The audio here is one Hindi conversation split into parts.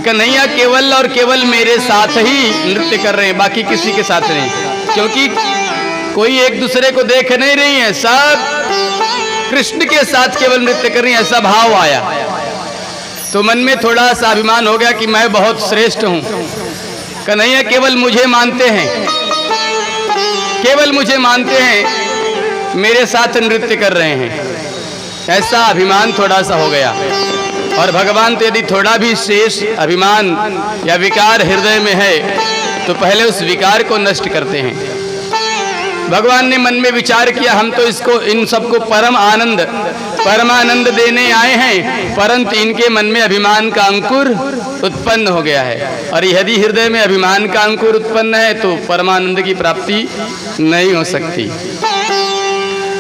कि कन्हैया केवल और केवल मेरे साथ ही नृत्य कर रहे हैं, बाकी किसी के साथ नहीं, क्योंकि कोई एक दूसरे को देख नहीं रही है, सब कृष्ण के साथ केवल नृत्य कर रही है। ऐसा भाव आया तो मन में थोड़ा सा अभिमान हो गया कि मैं बहुत श्रेष्ठ हूं, कन्हैया केवल मुझे मानते हैं, केवल मुझे मानते हैं, मेरे साथ नृत्य कर रहे हैं। ऐसा अभिमान थोड़ा सा हो गया। और भगवान तो यदि थोड़ा भी शेष अभिमान या विकार हृदय में है तो पहले उस विकार को नष्ट करते हैं। भगवान ने मन में विचार किया, हम तो इसको इन सबको परमानंद देने आए हैं, परंतु इनके मन में अभिमान का अंकुर उत्पन्न हो गया है, और यदि हृदय में अभिमान का अंकुर उत्पन्न है तो परमानंद की प्राप्ति नहीं हो सकती।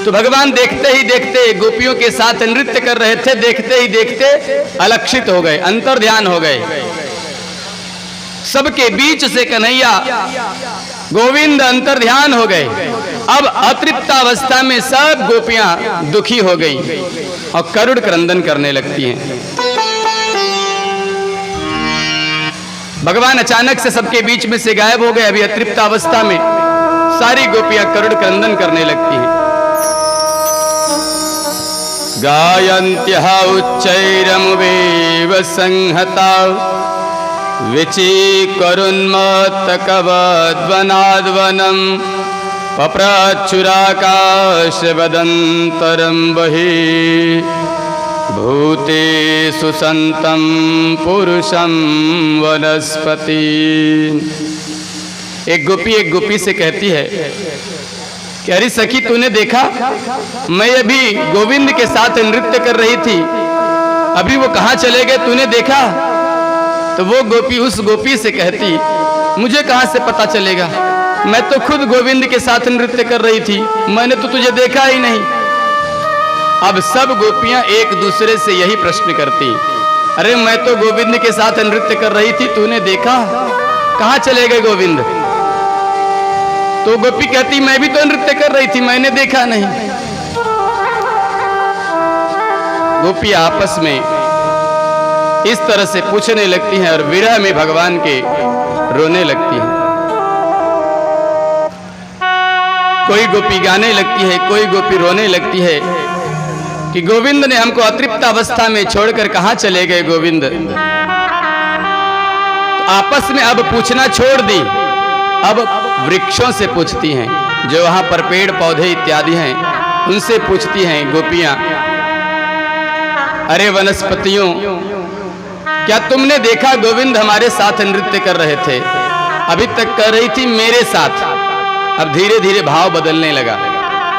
तो भगवान देखते ही देखते गोपियों के साथ नृत्य कर रहे थे, देखते ही देखते अलक्षित हो गए, अंतर्ध्यान हो गए। सबके बीच से कन्हैया गोविंद अंतर्ध्यान हो गए। अब अतृप्तावस्था में सब गोपियां दुखी हो गई और करुण क्रंदन करने लगती हैं। भगवान अचानक से सबके बीच में से गायब हो गए। अभी अतृप्तावस्था में सारी गोपियां करुण क्रंदन करने लगती हैं। गायन्त्यः उच्चैरमुवेव संहता विचीकरुन्मत्तकवद्वनाद्वनं पप्रच्छुराकाशवदन्तरं बहिः भूतेषु सन्तं पुरुषं वनस्पति। एक गोपी से कहती है कि अरे सखी, तूने देखा मैं अभी गोविंद के साथ नृत्य कर रही थी, अभी वो कहाँ चले गए, तूने देखा? तो वो गोपी उस गोपी से कहती, मुझे कहाँ से पता चलेगा, मैं तो खुद गोविंद के साथ नृत्य कर रही थी, मैंने तो तुझे देखा ही नहीं। अब सब गोपियां एक दूसरे से यही प्रश्न करती, अरे मैं तो गोविंद के साथ नृत्य कर रही थी, तूने देखा? कहाँ चले गए गोविंद? तो गोपी कहती, मैं भी तो नृत्य कर रही थी, मैंने देखा नहीं। गोपी आपस में इस तरह से पूछने लगती हैं और विरह में भगवान के रोने लगती हैं। कोई गोपी गाने लगती है, कोई गोपी रोने लगती है कि गोविंद ने हमको अतृप्त अवस्था में छोड़कर कहाँ चले गए गोविंद। तो आपस में अब पूछना छोड़ दी, अब वृक्षों से पूछती हैं, जो वहां पर पेड़ पौधे इत्यादि हैं उनसे पूछती हैं गोपियां, अरे वनस्पतियों, क्या तुमने देखा गोविंद हमारे साथ नृत्य कर रहे थे? अभी तक कर रही थी मेरे साथ, अब धीरे धीरे भाव बदलने लगा,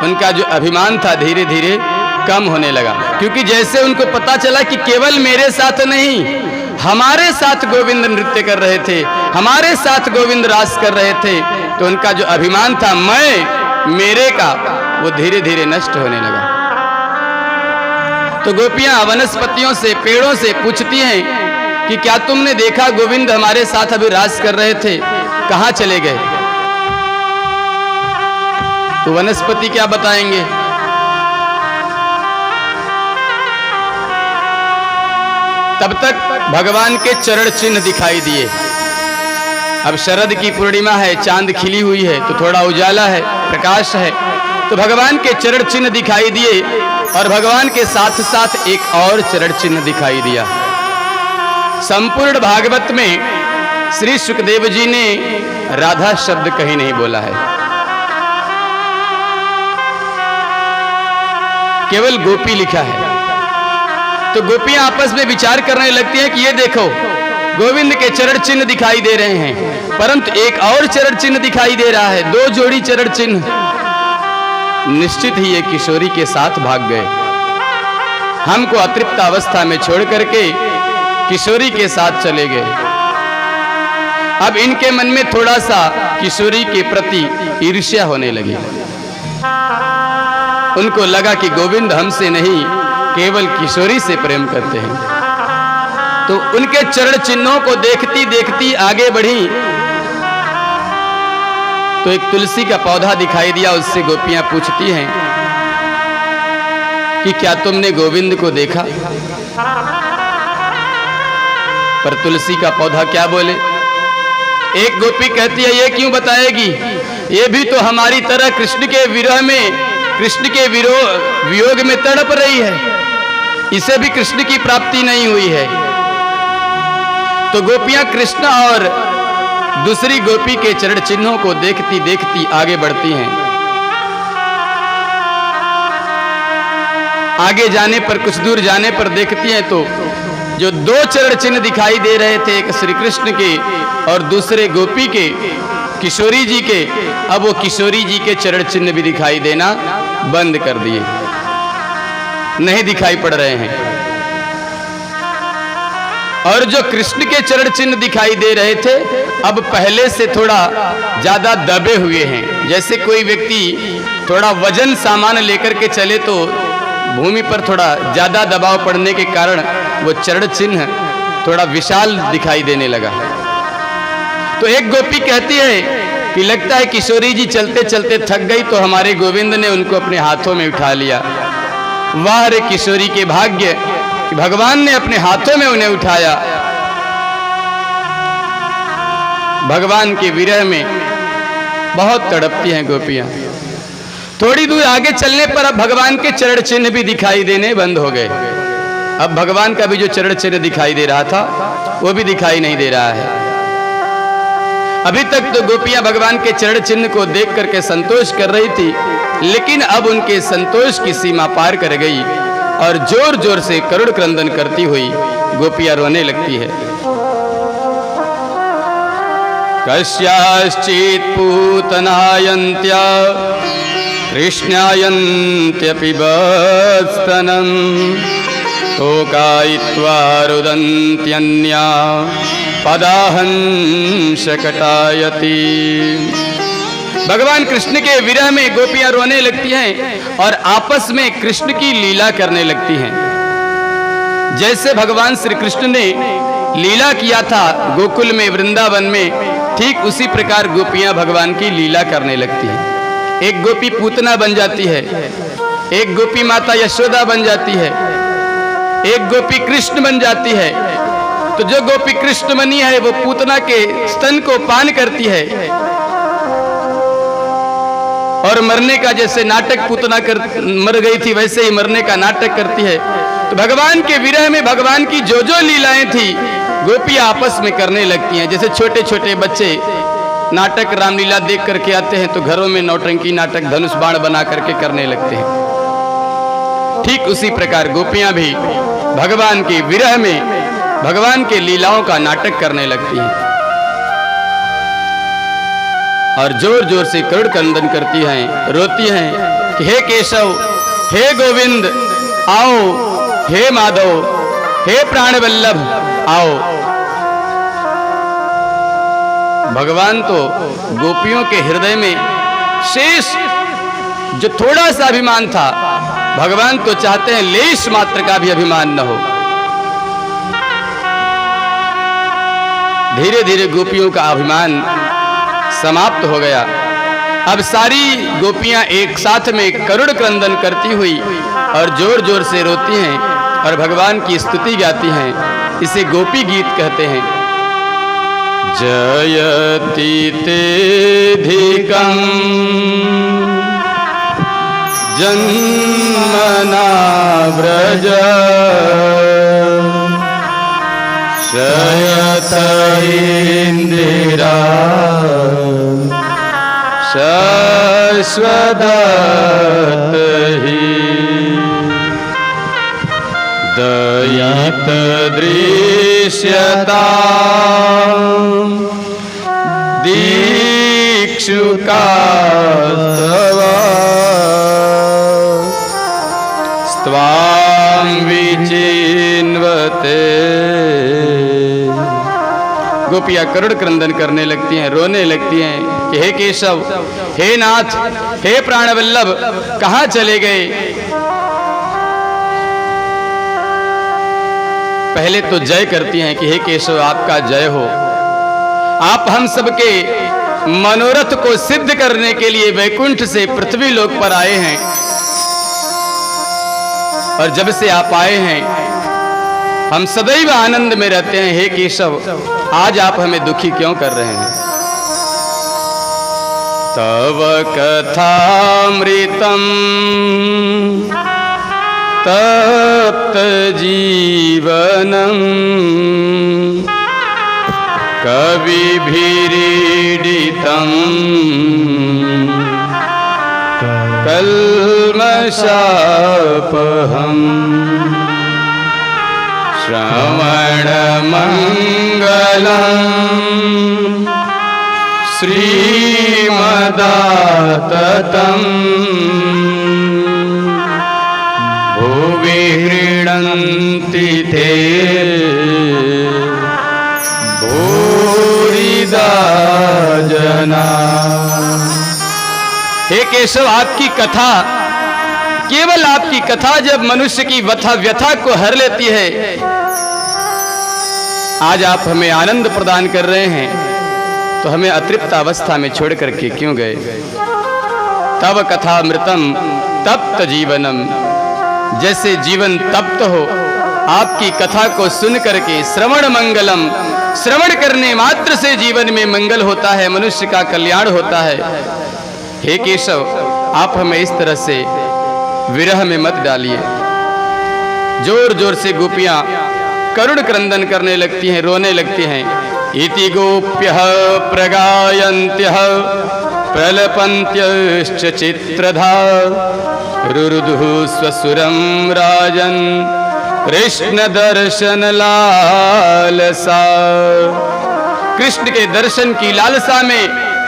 उनका जो अभिमान था धीरे धीरे कम होने लगा, क्योंकि जैसे उनको पता चला कि केवल मेरे साथ नहीं, हमारे साथ गोविंद नृत्य कर रहे थे, हमारे साथ गोविंद रास कर रहे थे, तो उनका जो अभिमान था मैं मेरे का, वो धीरे धीरे नष्ट होने लगा। तो गोपियां वनस्पतियों से, पेड़ों से पूछती हैं कि क्या तुमने देखा गोविंद हमारे साथ अभी रास कर रहे थे, कहाँ चले गए? तो वनस्पति क्या बताएंगे? तब तक भगवान के चरण चिन्ह दिखाई दिए। अब शरद की पूर्णिमा है, चांद खिली हुई है, तो थोड़ा उजाला है, प्रकाश है, तो भगवान के चरण चिन्ह दिखाई दिए और भगवान के साथ साथ एक और चरण चिन्ह दिखाई दिया। संपूर्ण भागवत में श्री सुखदेव जी ने राधा शब्द कहीं नहीं बोला है, केवल गोपी लिखा है। तो गोपियां आपस में विचार करने लगती हैं कि ये देखो गोविंद के चरण चिन्ह दिखाई दे रहे हैं, परंतु एक और चरण चिन्ह दिखाई दे रहा है, दो जोड़ी चरण चिन्ह। निश्चित ही ये किशोरी के साथ भाग गए, हमको अतृप्त अवस्था में छोड़ करके किशोरी के साथ चले गए। अब इनके मन में थोड़ा सा किशोरी के प्रति ईर्ष्या होने लगी। उनको लगा कि गोविंद हमसे नहीं, केवल किशोरी से प्रेम करते हैं। तो उनके चरण चिन्हों को देखती देखती आगे बढ़ी, तो एक तुलसी का पौधा दिखाई दिया, उससे गोपियां पूछती हैं कि क्या तुमने गोविंद को देखा? पर तुलसी का पौधा क्या बोले। एक गोपी कहती है, ये क्यों बताएगी, ये भी तो हमारी तरह कृष्ण के विरह में, कृष्ण के वियोग में तड़प रही है, इसे भी कृष्ण की प्राप्ति नहीं हुई है। तो गोपियां कृष्ण और दूसरी गोपी के चरण चिन्हों को देखती देखती आगे बढ़ती हैं। आगे जाने पर, कुछ दूर जाने पर देखती हैं तो जो दो चरण चिन्ह दिखाई दे रहे थे, एक श्री कृष्ण के और दूसरे गोपी के, किशोरी जी के, अब वो किशोरी जी के चरण चिन्ह भी दिखाई देना बंद कर दिए, नहीं दिखाई पड़ रहे हैं। और जो कृष्ण के चरण चिन्ह दिखाई दे रहे थे, अब पहले से थोड़ा ज्यादा दबे हुए हैं। जैसे कोई व्यक्ति थोड़ा वजन सामान लेकर के चले तो भूमि पर थोड़ा ज्यादा दबाव पड़ने के कारण वो चरण चिन्ह थोड़ा विशाल दिखाई देने लगा। तो एक गोपी कहती है कि लगता है किशोरी जी चलते चलते थक गई, तो हमारे गोविंद ने उनको अपने हाथों में उठा लिया। वाह रे किशोरी के भाग्य कि भगवान ने अपने हाथों में उन्हें उठाया। भगवान के विरह में बहुत तड़पती हैं गोपियां। थोड़ी दूर आगे चलने पर अब भगवान के चरण चिन्ह भी दिखाई देने बंद हो गए। अब भगवान का भी जो चरण चिन्ह दिखाई दे रहा था वो भी दिखाई नहीं दे रहा है। अभी तक तो गोपियां भगवान के चरण चिन्ह को देख करके संतोष कर रही थी, लेकिन अब उनके संतोष की सीमा पार कर गई और जोर जोर से करुण क्रंदन करती हुई गोपियां रोने लगती है। कस्याश्चित् पूतनायन्त्या कृष्णायन्त्यपि वत्स्तनम् तोकायित्वा रुदन्त्यन्या पदाहं शकटायति। भगवान कृष्ण के विरह में गोपियां रोने लगती हैं और आपस में कृष्ण की लीला करने लगती हैं। जैसे भगवान श्री कृष्ण ने लीला किया था गोकुल में, वृंदावन में, ठीक उसी प्रकार गोपियां भगवान की लीला करने लगती हैं। एक गोपी पूतना बन जाती है, एक गोपी माता यशोदा बन जाती है, एक गोपी कृष्ण बन जाती है। तो जो गोपी कृष्ण बनी है वो पूतना के स्तन को पान करती है और मरने का, जैसे नाटक पूतना मर गई थी वैसे ही मरने का नाटक करती है। तो भगवान के विरह में भगवान की जो जो लीलाएं थी गोपियां आपस में करने लगती हैं। जैसे छोटे छोटे बच्चे नाटक रामलीला देख करके आते हैं तो घरों में नौटंकी नाटक धनुष बाण बना करके करने लगते हैं। ठीक उसी प्रकार गोपियां भी भगवान के विरह में भगवान के लीलाओं का नाटक करने लगती हैं और जोर जोर से करुण क्रंदन करती हैं, रोती हैं कि हे केशव, हे गोविंद आओ, हे माधव, हे प्राणवल्लभ आओ। भगवान तो गोपियों के हृदय में शेष जो थोड़ा सा अभिमान था, भगवान तो चाहते हैं लेश मात्र का भी अभिमान न हो। धीरे धीरे गोपियों का अभिमान समाप्त हो गया। अब सारी गोपियां एक साथ में करुण क्रंदन करती हुई और जोर जोर से रोती हैं और भगवान की स्तुति गाती हैं। इसे गोपी गीत कहते हैं। जयति तेधिकं जन्मना व्रज शयत इंदिरा शश्वदत् हि दयित दृश्यता दीक्षुका स्वां विचिन्वते। गोपियां करुण क्रंदन करने लगती हैं, रोने लगती हैं कि हे केशव, हे नाथ, हे प्राणवल्लभ, कहाँ चले गए। पहले तो जय करती हैं कि हे केशव आपका जय हो, आप हम सबके मनोरथ को सिद्ध करने के लिए वैकुंठ से पृथ्वी लोक पर आए हैं और जब से आप आए हैं हम सदैव आनंद में रहते हैं। हे केशव, आज आप हमें दुखी क्यों कर रहे हैं? तव कथामृतम तप्त जीवनम कविभिरीडितं कल्मषापहम् श्रवणमङ्गलम् श्रीमदाततं भुवि गृह्णन्ति ते भूरिदा जना। हे केशव, आपकी कथा, केवल आपकी कथा जब मनुष्य की व्यथा को हर लेती है, आज आप हमें आनंद प्रदान कर रहे हैं, तो हमें अतृप्त अवस्था में छोड़ करके क्यों गए? तब कथामृतम तप्त जीवनम, जैसे जीवन तप्त हो, आपकी कथा को सुन करके श्रवण मंगलम, श्रवण करने मात्र से जीवन में मंगल होता है, मनुष्य का कल्याण होता है। हे केशव, आप हमें इस तरह से विरह में मत डालिए। जोर जोर से गोपियां करुण क्रंदन करने लगती हैं, रोने लगती हैं। इति गोप्यः प्रगायन्त्यः प्रलपन्त्यश्च चित्रधा रुरुदुः स्वसुरं राजन् कृष्ण दर्शन लालसा। कृष्ण के दर्शन की लालसा में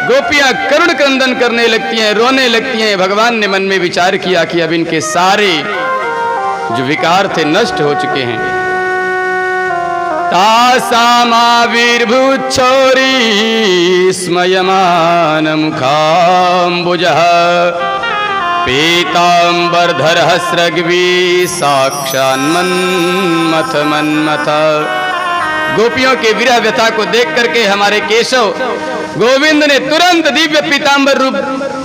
गोपियां करुण क्रंदन करने लगती हैं, रोने लगती हैं। भगवान ने मन में विचार किया कि अब इनके सारे जो विकार थे नष्ट हो चुके हैं। तासामाविर्भूच्छौरी स्मयमान मुखाम्बुजः पीताम्बरधरः स्रग्वी साक्षान्मन्मथ मन्मथ। गोपियों के विरह व्यथा को देख करके हमारे केशव गोविंद ने तुरंत दिव्य पीताम्बर रूप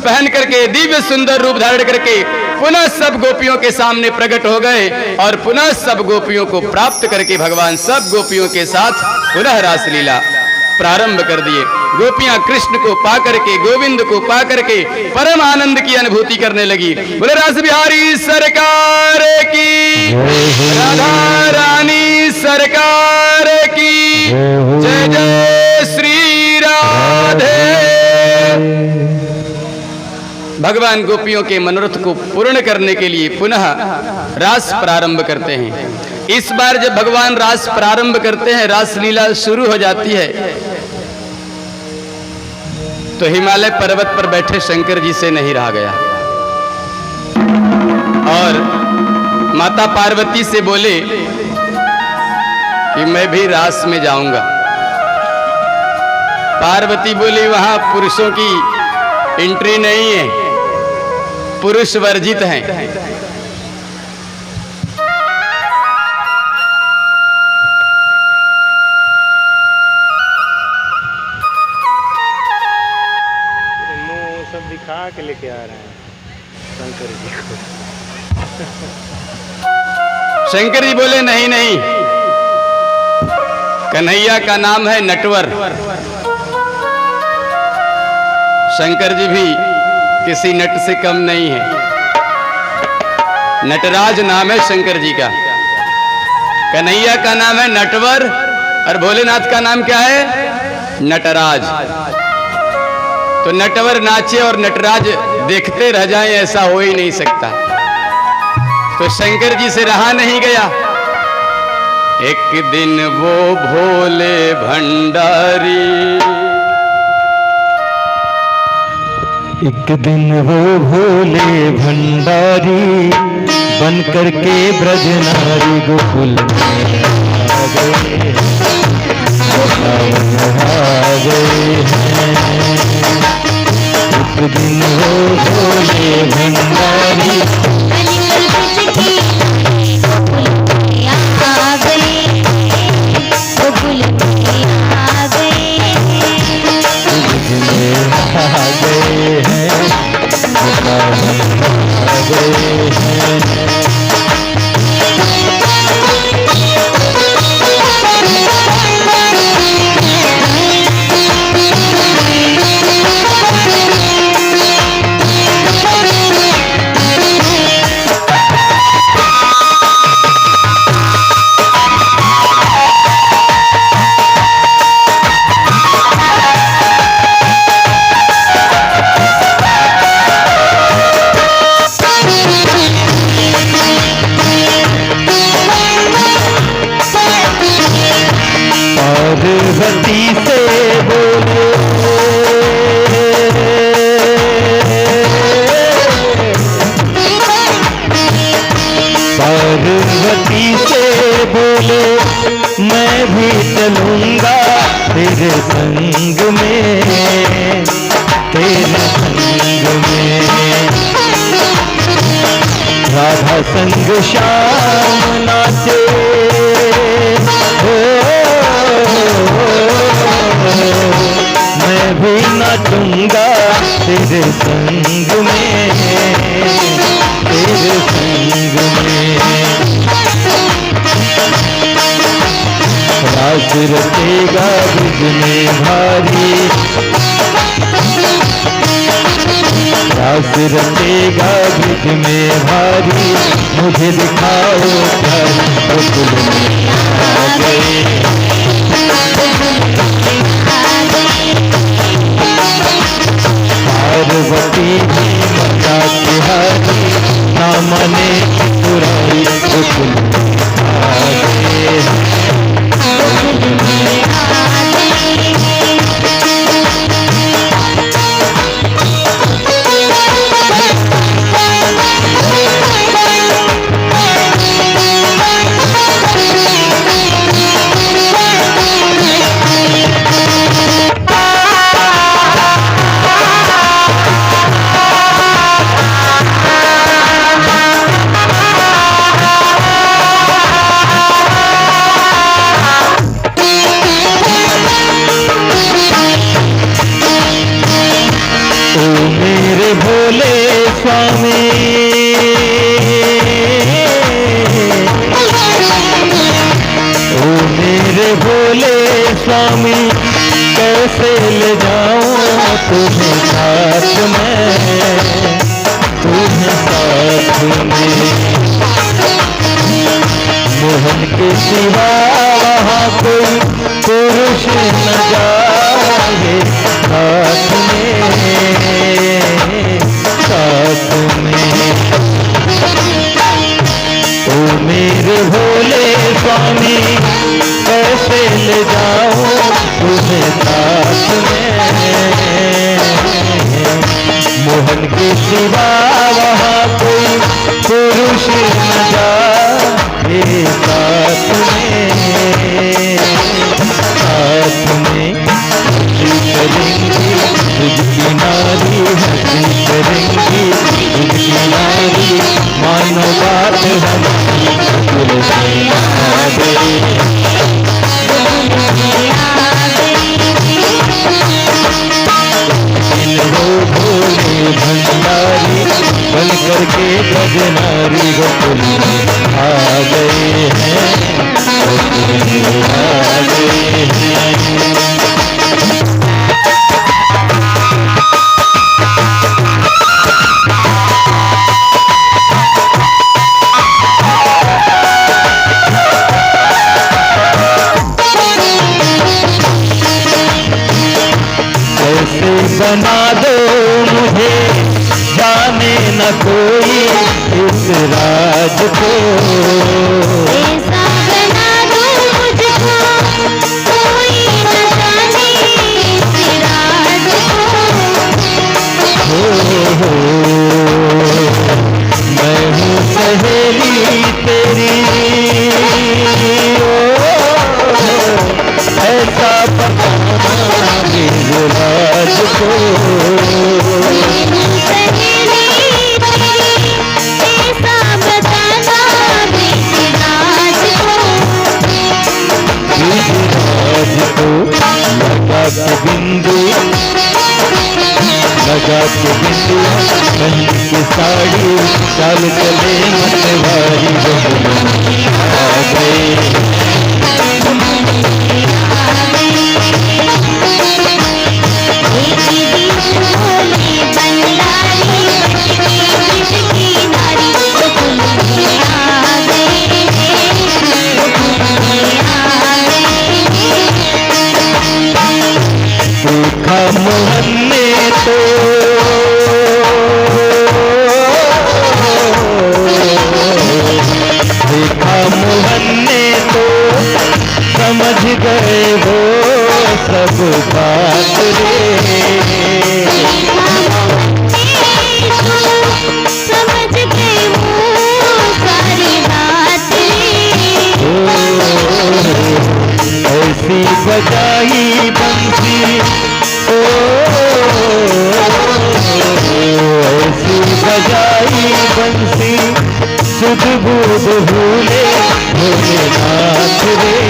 पहन करके, दिव्य सुंदर रूप धारण करके पुनः सब गोपियों के सामने प्रकट हो गए और पुनः सब गोपियों को प्राप्त करके भगवान सब गोपियों के साथ पुनः रासलीला प्रारंभ कर दिए। गोपियां कृष्ण को पा करके, गोविंद को पा करके परम आनंद की अनुभूति करने लगी। बोले रास बिहारी सरकार की, राधा रानी सरकार की जय। जय श्री राधे। भगवान गोपियों के मनोरथ को पूर्ण करने के लिए पुनः रास प्रारंभ करते हैं। इस बार जब भगवान रास प्रारंभ करते हैं, रासलीला शुरू हो जाती है, तो हिमालय पर्वत पर बैठे शंकर जी से नहीं रहा गया और माता पार्वती से बोले कि मैं भी रास में जाऊंगा। पार्वती बोली वहां पुरुषों की एंट्री नहीं है, पुरुष वर्जित हैं। सब दिखा के लेके आ रहे हैं शंकर जी को। शंकर जी बोले नहीं नहीं, कन्हैया का नाम है नटवर। शंकर जी भी किसी नट से कम नहीं है। नटराज नाम है शंकर जी का। कन्हैया का नाम है नटवर और भोलेनाथ का नाम क्या है? नटराज। तो नटवर नाचे और नटराज देखते रह जाएं, ऐसा हो ही नहीं सकता। तो शंकर जी से रहा नहीं गया। एक दिन वो भोले भंडारी, एक दिन वो भोले भंडारी बन करके ब्रजनारी गोकुल में आ गए हैं। एक दिन वो भोले भंडारी पार्वती से बोले पार्वती से बोले मैं भी चलूंगा तेरे संग में, तेरे संग में। राधा संग श्याम नाचे मैं भी नाचूंगा तेरे संग में, तेरे संग में। रास रचेगा ब्रज में भारी, रास रचेगा ब्रज में भारी, मुझे दिखाओ प्यार गोकुल में आ गए। पार्वती जी माता तिहारी ना मने पुरारी गोकुल में आ गए। मेरे भोले स्वामी ओ मेरे भोले स्वामी कैसे ले जाऊं तुम्हें साथ में, तुम्हें साथ में। मोहन के सिवा वहाँ कोई पुरुष न जाए साथ में, साथ में। ओ मेरे भोले स्वामी कैसे ले जाऊं तुम्हें साथ में। मोहन के सिवा वहाँ कोई पुरुष न जाए साथ में, साथ में। हंसी करेंगी तुझकी नारी, हंसी करेंगी तुझकी नारी, मानो बात हमारी गोकुल में आ गई। वो भोले भंडारी बन करके गजनारी गोकुल में आ गए हैं, गोकुल में आ गए हैं। ऐसे बना दो मुझे जाने न कोई इस राज को, ऐसा बना दो मुझको कोई न जाने इस राज को। हो मैं हूँ सहेली तेरी, ऐसा बताना मेरे राज को। लगा के बिंदु, लगा के बिंदु पहन के साड़ी, चाल चले मतवारी आ गए। देखा मोहन ने तो देखा मोहन ने तो हो सब बात रे। समझ गए वो सारी बात रे। ऐसी बजाई बंसी ओ, ऐसी बजाई बंसी सुध बुध भूले भोलेनाथ रे।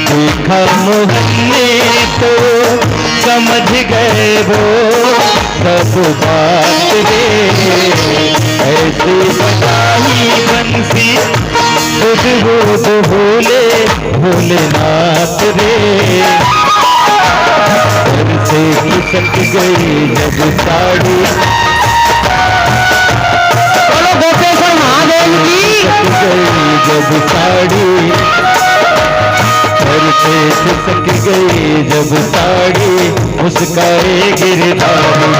देखा मोहल्ले तो समझ गए वो सब बात रे। ऐसी बजाई बंसी सुध बुध भूले भोलेनाथ रे। घर से खिसक गई जब साड़ी, बोलो गोपेश्वर महादेव की। खिसक गई जब साड़ी, घर से खिसक गई जब साड़ी, मुस्काए गिरधारी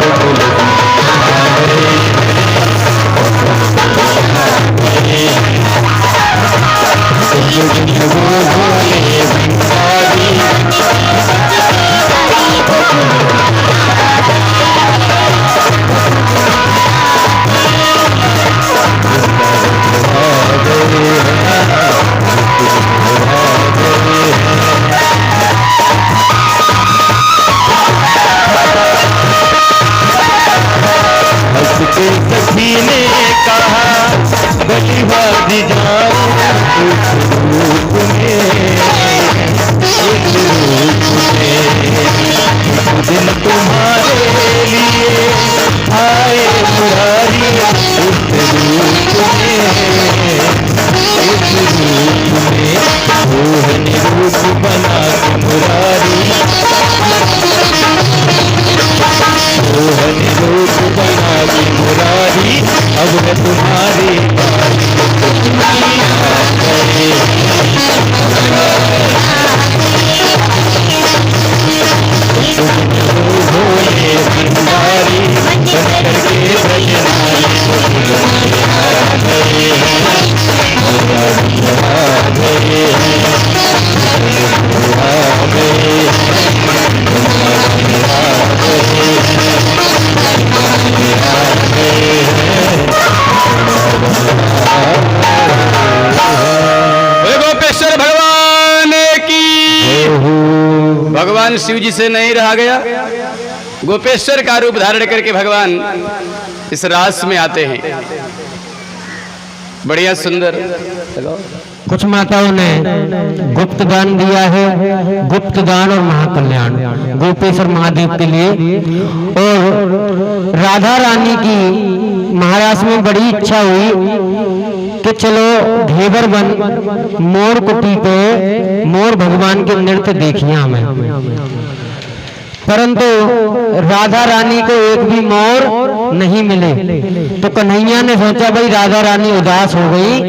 के सखी ने कहा बलिहारी जाओ उस रूप में, उस रूप में दिन तुम्हारे लिए आए मुरारी। उस रूप में, उस रूप में मोहन रूप बना के मुरारी, मोहन रूप बना के मुरारी। अब है तुम्हारी बारी भोले भंडारी बन करके ब्रजनारी गोपेश्वर भगवान की। भगवान शिव जी से नहीं रहा गया, गोपेश्वर का रूप धारण करके भगवान इस रास में आते हैं। बढ़िया सुंदर। कुछ माताओं ने गुप्त दान दिया है, गुप्त दान और महाकल्याण गोपेश्वर महादेव के लिए। और राधा रानी की महाराज में बड़ी इच्छा हुई कि चलो घेवर बन मोर कुटी पे मोर भगवान के नृत्य देखिए हमें। परंतु राधा रानी को एक भी मोर नहीं मिले, तो कन्हैया ने सोचा भाई राधा रानी उदास हो गई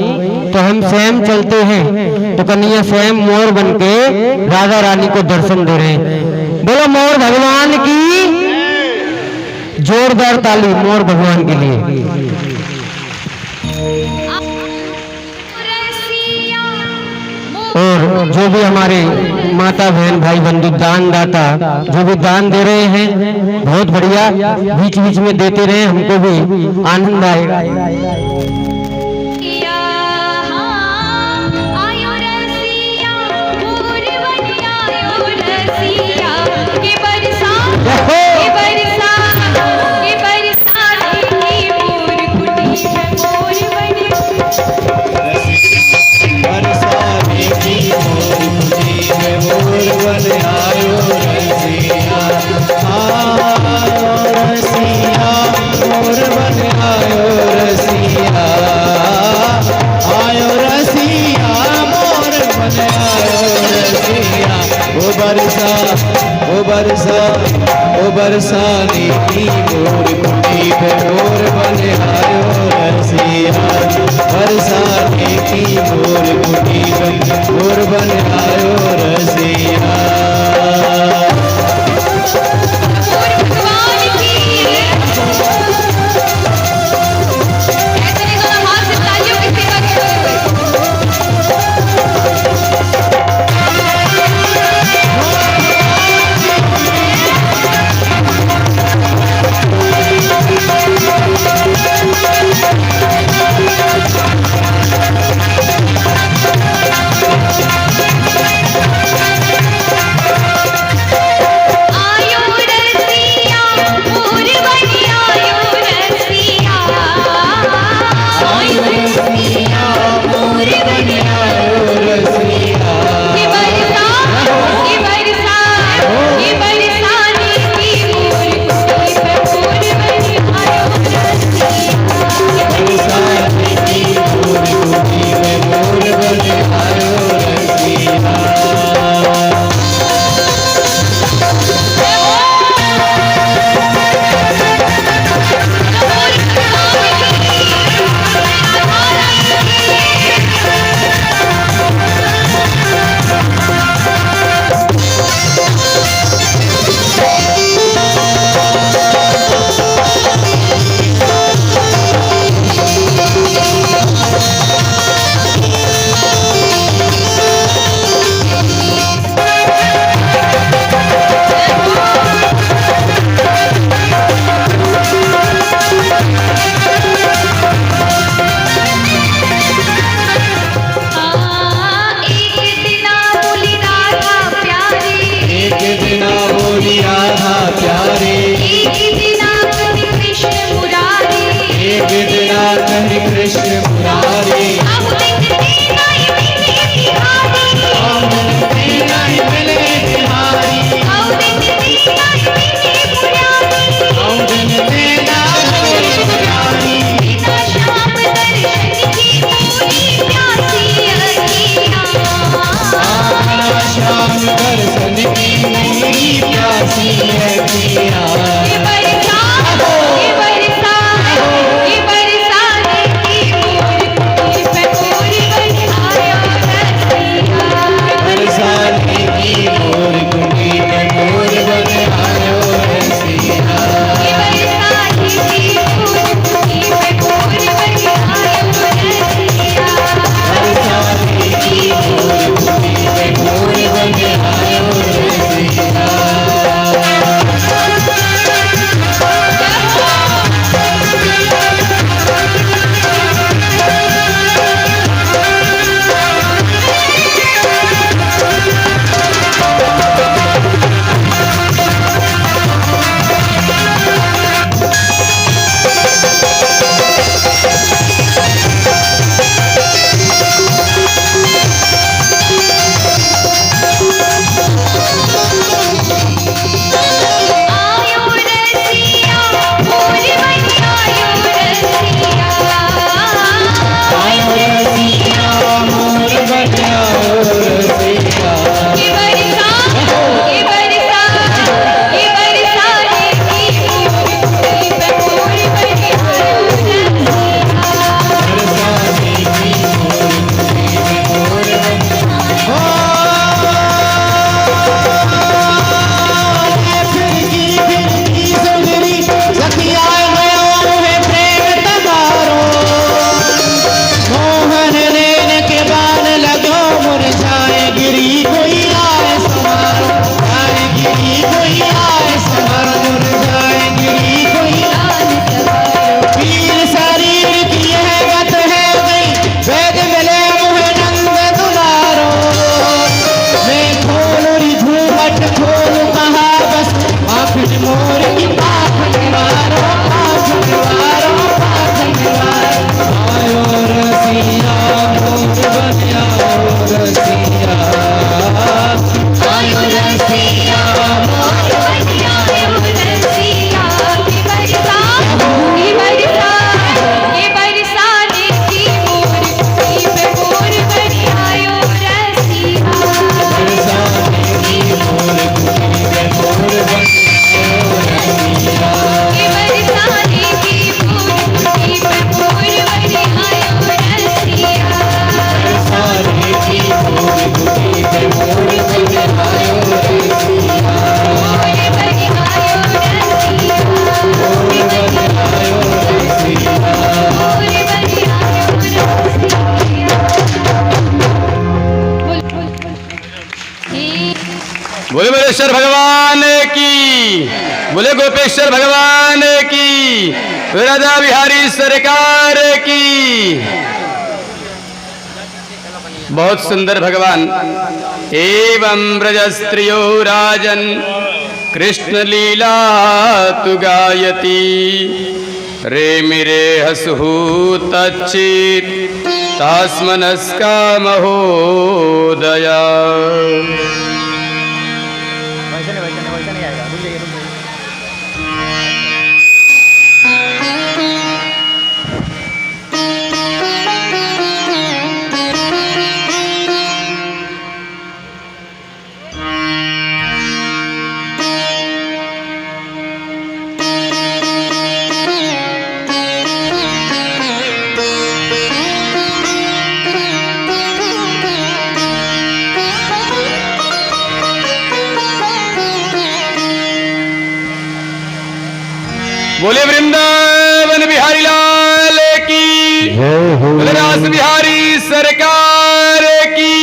तो हम स्वयं चलते हैं। तो कन्हैया स्वयं मोर बनके राधा रानी को दर्शन दे रहे हैं। बोलो मोर भगवान की, जोरदार ताली मोर भगवान के लिए। और जो भी हमारे माता बहन भाई बंधु दान दाता जो भी दान दे रहे हैं, बहुत बढ़िया, बीच बीच में देते रहे, हमको भी आनंद आएगा। ओ बरसाने की मोर कुटी पे मोर बन आयो रसिया। बरसाने की मोर कुटी पे मोर बन आयो रसिया। गोपेश्वर भगवान की, बोले गोपेश्वर भगवान की, राधा बिहारी सरकार की। बहुत सुंदर भगवान। एवं ब्रज स्त्रियो राजन कृष्ण लीला तु गायती, रे मिरे हसहु तच्चित तास्मनस्का महोदया। वैसा नहीं आएगा, रुक जाइए। बोले वृंदावन बिहारी लाल की, बोले रास बिहारी सरकार की।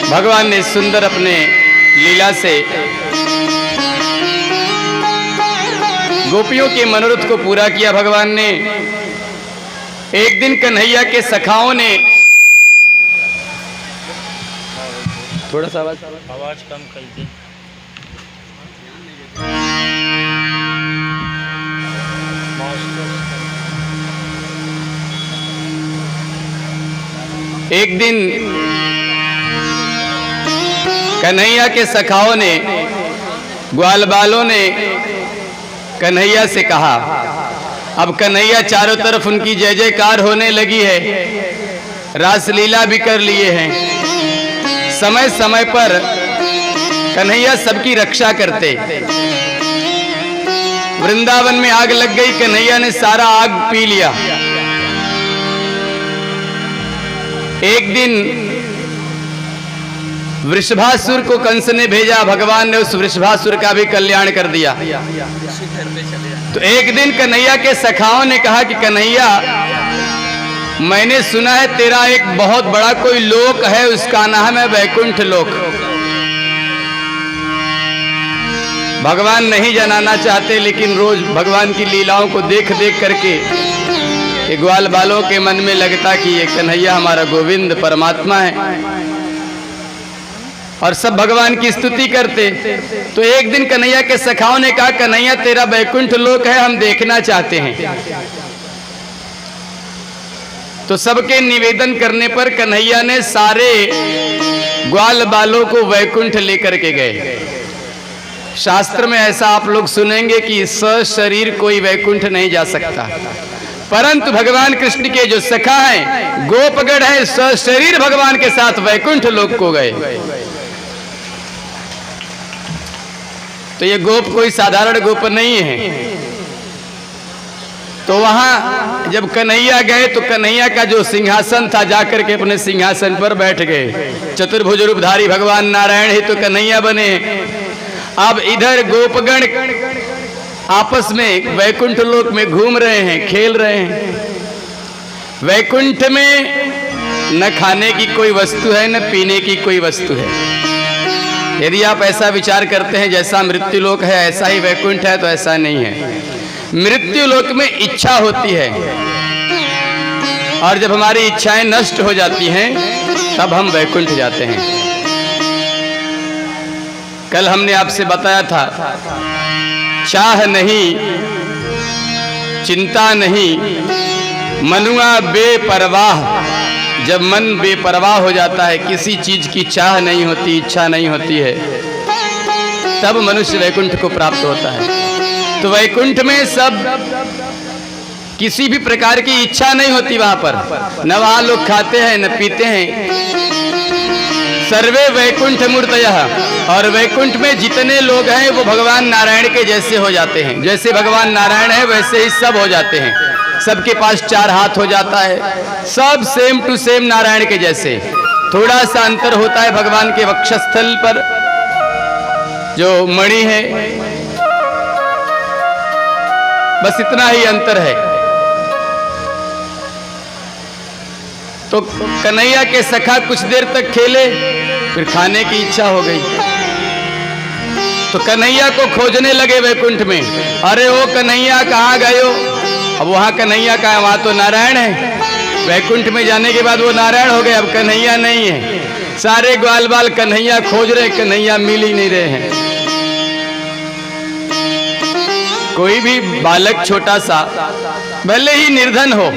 भगवान ने सुंदर अपने लीला से गोपियों के मनोरथ को पूरा किया। भगवान ने एक दिन कन्हैया के सखाओं ने, थोड़ा सा आवाज कम कर दी। एक दिन कन्हैया के सखाओं ने, ग्वाल बालों ने कन्हैया से कहा, अब कन्हैया चारों तरफ उनकी जय जयकार होने लगी है, रासलीला भी कर लिए हैं, समय समय पर कन्हैया सबकी रक्षा करते। वृंदावन में आग लग गई, कन्हैया ने सारा आग पी लिया। एक दिन वृषभासुर को कंस ने भेजा, भगवान ने उस वृषभासुर का भी कल्याण कर दिया। तो एक दिन कन्हैया के सखाओं ने कहा कि कन्हैया, मैंने सुना है तेरा एक बहुत बड़ा कोई लोक है, उसका नाम है वैकुंठ लोक। भगवान नहीं जनाना चाहते, लेकिन रोज भगवान की लीलाओं को देख देख करके ग्वाल बालों के मन में लगता कि ये कन्हैया हमारा गोविंद परमात्मा है, और सब भगवान की स्तुति करते। तो एक दिन कन्हैया के सखाओं ने कहा, कन्हैया तेरा वैकुंठ लोक है, हम देखना चाहते हैं। तो सबके निवेदन करने पर कन्हैया ने सारे ग्वाल बालों को वैकुंठ लेकर के गए। शास्त्र में ऐसा आप लोग सुनेंगे कि सशरीर कोई वैकुंठ नहीं जा सकता, परंतु भगवान कृष्ण के जो सखा हैं, गोपगण हैं, सशरीर भगवान के साथ वैकुंठ लोक को गए। तो ये गोप कोई साधारण गोप नहीं है। तो वहां जब कन्हैया गए तो कन्हैया का जो सिंहासन था, जाकर के अपने सिंहासन पर बैठ गए। चतुर्भुज रूपधारी भगवान नारायण ही तो कन्हैया बने। अब इधर गोपगण आपस में वैकुंठ लोक में घूम रहे हैं, खेल रहे हैं। वैकुंठ में न खाने की कोई वस्तु है, न पीने की कोई वस्तु है। यदि आप ऐसा विचार करते हैं जैसा मृत्यु लोक है ऐसा ही वैकुंठ है, तो ऐसा नहीं है। मृत्यु लोक में इच्छा होती है, और जब हमारी इच्छाएं नष्ट हो जाती हैं तब हम वैकुंठ जाते हैं। कल हमने आपसे बताया था, चाह नहीं, चिंता नहीं, मनुआ बेपरवाह। जब मन बेपरवाह हो जाता है, किसी चीज की चाह नहीं होती, इच्छा नहीं होती है, तब मनुष्य वैकुंठ को प्राप्त होता है। तो वैकुंठ में सब किसी भी प्रकार की इच्छा नहीं होती वहां पर। न वहां लोग खाते हैं न पीते हैं। सर्वे वैकुंठ मूर्तयः, और वैकुंठ में जितने लोग हैं वो भगवान नारायण के जैसे हो जाते हैं। जैसे भगवान नारायण है वैसे ही सब हो जाते हैं। सबके पास 4 हाथ हो जाता है, सब सेम टू सेम नारायण के जैसे। थोड़ा सा अंतर होता है भगवान के वक्षस्थल पर जो मणि है, बस इतना ही अंतर है। तो कन्हैया के सखा कुछ देर तक खेले, फिर खाने की इच्छा हो गई, तो कन्हैया को खोजने लगे वैकुंठ में। अरे ओ कन्हैया कहाँ गए हो? अब वहाँ कन्हैया कहाँ है? वहाँ तो नारायण है। वैकुंठ में जाने के बाद वो नारायण हो गए, अब कन्हैया नहीं है। सारे ग्वाल बाल कन्हैया खोज रहे, कन्हैया मिल ही नहीं रहे हैं। कोई भी बालक छोटा सा भले ही निर्धन हो,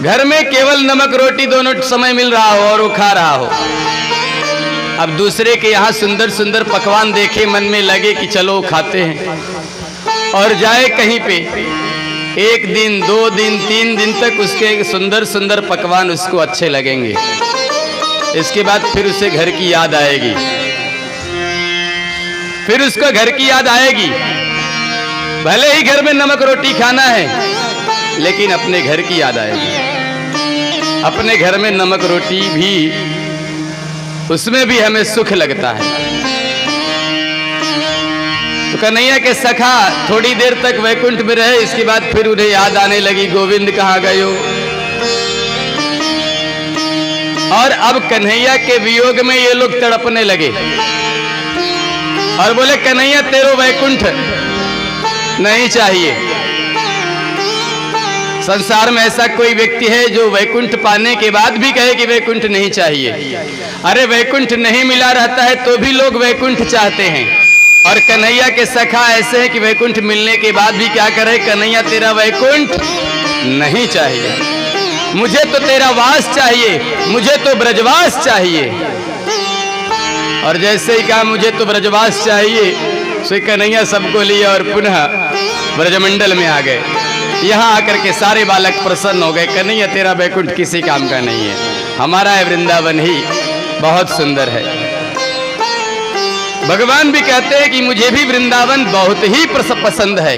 घर में केवल नमक रोटी दोनों समय मिल रहा हो और वो खा रहा हो, अब दूसरे के यहाँ सुंदर सुंदर पकवान देखे मन में लगे कि चलो खाते हैं, और जाए कहीं पे 1 दिन 2 दिन 3 दिन तक उसके सुंदर सुंदर पकवान उसको अच्छे लगेंगे। इसके बाद फिर उसे घर की याद आएगी, फिर उसको घर की याद आएगी। भले ही घर में नमक रोटी खाना है, लेकिन अपने घर की याद आएगी। अपने घर में नमक रोटी भी, उसमें भी हमें सुख लगता है। तो कन्हैया के सखा थोड़ी देर तक वैकुंठ में रहे, इसके बाद फिर उन्हें याद आने लगी, गोविंद कहाँ गए हो? और अब कन्हैया के वियोग में ये लोग तड़पने लगे और बोले, कन्हैया तेरो वैकुंठ नहीं चाहिए। संसार में ऐसा कोई व्यक्ति है जो वैकुंठ पाने के बाद भी कहे कि वैकुंठ नहीं चाहिए? अरे वैकुंठ नहीं मिला रहता है तो भी लोग वैकुंठ चाहते हैं, और कन्हैया के सखा ऐसे हैं कि वैकुंठ मिलने के बाद भी क्या करे? कन्हैया तेरा वैकुंठ नहीं चाहिए, मुझे तो तेरा वास चाहिए, मुझे तो ब्रजवास चाहिए। और जैसे ही कहा मुझे तो ब्रजवास चाहिए, सो कन्हैया सबको लिया और पुनः ब्रजमंडल में आ गए। यहाँ आकर के सारे बालक प्रसन्न हो गए। कन्हैया तेरा वैकुंठ किसी काम का नहीं है, हमारा है वृंदावन ही बहुत सुंदर है। भगवान भी कहते हैं कि मुझे भी वृंदावन बहुत ही पसंद है,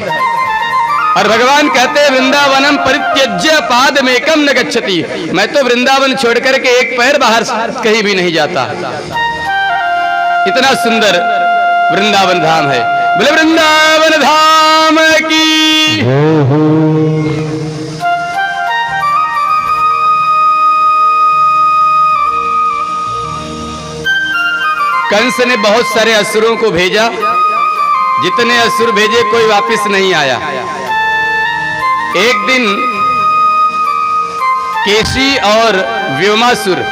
और भगवान कहते हैं वृंदावनम परित्यज्य पादमेकम न गच्छति। मैं तो वृंदावन छोड़ करके एक पैर बाहर कहीं भी नहीं जाता, इतना सुंदर वृंदावन धाम है। बोले वृंदावन धाम की। कंस ने बहुत सारे असुरों को भेजा, जितने असुर भेजे कोई वापस नहीं आया। एक दिन केशी और व्योमासुर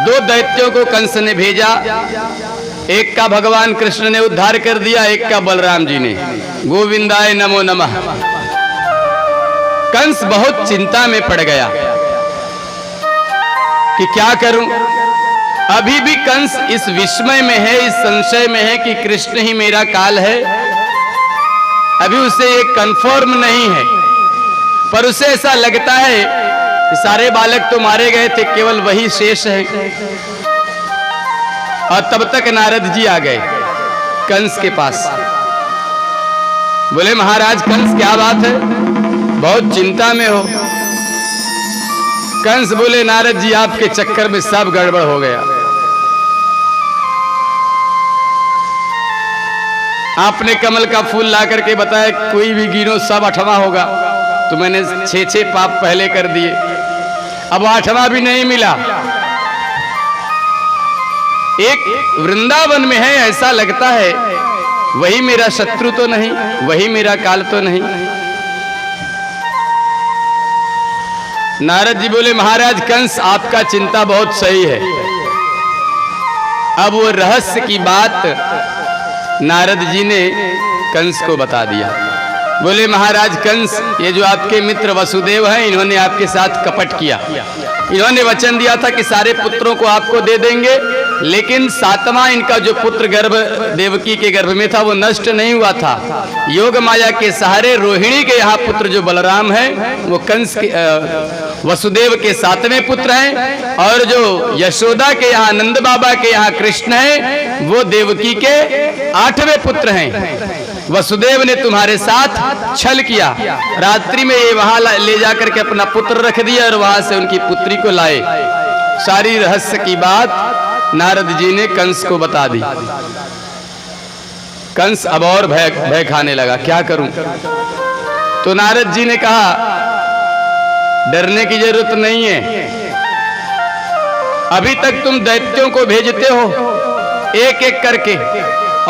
2 दैत्यों को कंस ने भेजा। एक का भगवान कृष्ण ने उद्धार कर दिया, एक का बलराम जी ने। गोविंदाय नमो नमः। कंस बहुत चिंता में पड़ गया कि क्या करूं। अभी भी कंस इस विस्मय में है, इस संशय में है कि कृष्ण ही मेरा काल है। अभी उसे ये कंफर्म नहीं है, पर उसे ऐसा लगता है कि सारे बालक तो मारे गए थे, केवल वही शेष है। और तब तक नारद जी आ गए कंस के पास। बोले महाराज कंस क्या बात है, बहुत चिंता में हो? कंस बोले नारद जी आपके चक्कर में सब गड़बड़ हो गया। आपने कमल का फूल ला करके बताया कोई भी गिनो सब 8वां होगा, तो मैंने 6 पाप पहले कर दिए, अब 8वां भी नहीं मिला। एक वृंदावन में है, ऐसा लगता है वही मेरा शत्रु तो नहीं, वही मेरा काल तो नहीं। नारद जी बोले महाराज कंस आपका चिंता बहुत सही है। अब वो रहस्य की बात नारद जी ने कंस को बता दिया। बोले महाराज कंस, ये जो आपके मित्र वसुदेव हैं, इन्होंने आपके साथ कपट किया। इन्होंने वचन दिया था कि सारे पुत्रों को आपको दे देंगे, लेकिन 7वां इनका जो पुत्र गर्भ देवकी के गर्भ में था वो नष्ट नहीं हुआ था। योग माया के सहारे रोहिणी के यहाँ पुत्र जो बलराम है वो कंस के वसुदेव के 7वें पुत्र हैं, और जो यशोदा के यहाँ नंद बाबा के यहाँ कृष्ण है वो देवकी के 8वें पुत्र हैं। वसुदेव ने तुम्हारे साथ छल किया, रात्रि में ये वहां ले जाकर के अपना पुत्र रख दिया और वहां से उनकी पुत्री को लाए। सारी रहस्य की बात नारद जी ने कंस को बता दी। कंस अब और भय खाने लगा, क्या करूं? तो नारद जी ने कहा डरने की जरूरत नहीं है, अभी तक तुम दैत्यों को भेजते हो एक एक करके,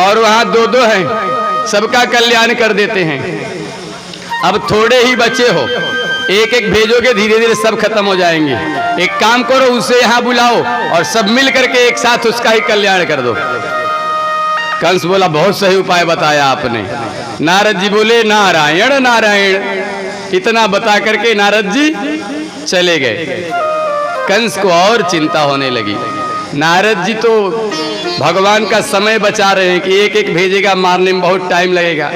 और वहां दो दो हैं, सबका कल्याण कर देते हैं। अब थोड़े ही बचे हो, एक एक भेजोगे, धीरे धीरे सब खत्म हो जाएंगे। एक काम करो, उसे यहां बुलाओ और सब मिल करके एक साथ उसका ही कल्याण कर दो। कंस बोला, बहुत सही उपाय बताया आपने। नारद जी बोले, नारायण नारायण। इतना बता करके नारद जी चले गए। कंस को और चिंता होने लगी। नारद जी तो भगवान का समय बचा रहे हैं कि एक एक भेजेगा, मारने में बहुत टाइम लगेगा,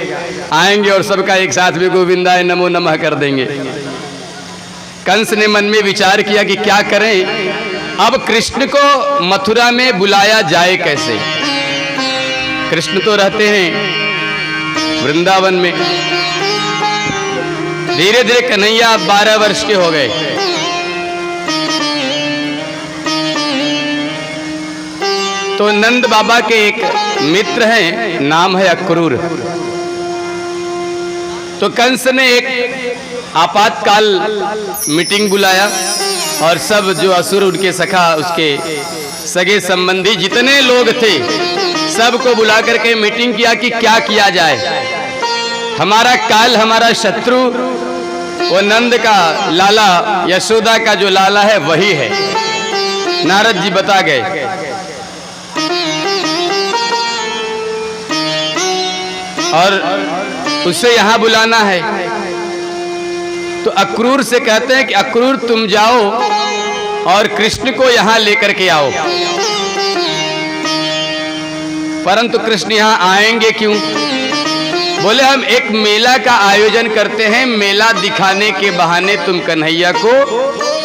आएंगे और सबका एक साथ में गोविंदाय नमो नमः कर देंगे। कंस ने मन में विचार किया कि क्या करें, अब कृष्ण को मथुरा में बुलाया जाए कैसे। कृष्ण तो रहते हैं वृंदावन में। धीरे धीरे कन्हैया 12 वर्ष के हो गए। तो नंद बाबा के एक मित्र हैं, नाम है अक्रूर। तो कंस ने एक आपातकाल मीटिंग बुलाया और सब जो असुर, उनके सखा, उसके सगे संबंधी जितने लोग थे सबको बुला करके मीटिंग किया कि क्या किया जाए। हमारा काल, हमारा शत्रु वो नंद का लाला, यशोदा का जो लाला है वही है। नारद जी बता गए। और उसे यहां बुलाना है। तो अक्रूर से कहते हैं कि अक्रूर तुम जाओ और कृष्ण को यहां लेकर के आओ। परंतु कृष्ण यहां आएंगे क्यों? बोले, हम एक मेला का आयोजन करते हैं, मेला दिखाने के बहाने तुम कन्हैया को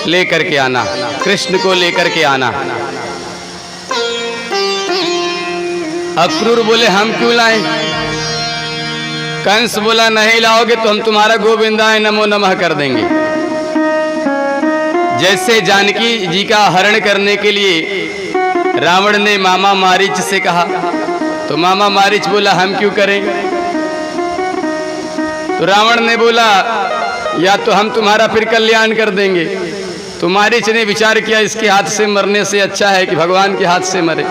लेकर के आना, कृष्ण को लेकर के आना। अक्रूर बोले, हम क्यों लाएं? कंस बोला, नहीं लाओगे तो हम तुम्हारा गोविंदाय नमो नमः कर देंगे। जैसे जानकी जी का हरण करने के लिए रावण ने मामा मारीच से कहा, तो मामा मारीच बोला, हम क्यों करें? तो रावण ने बोला, या तो हम तुम्हारा फिर कल्याण कर देंगे। तो मारीच ने विचार किया, इसके हाथ से मरने से अच्छा है कि भगवान के हाथ से मरे।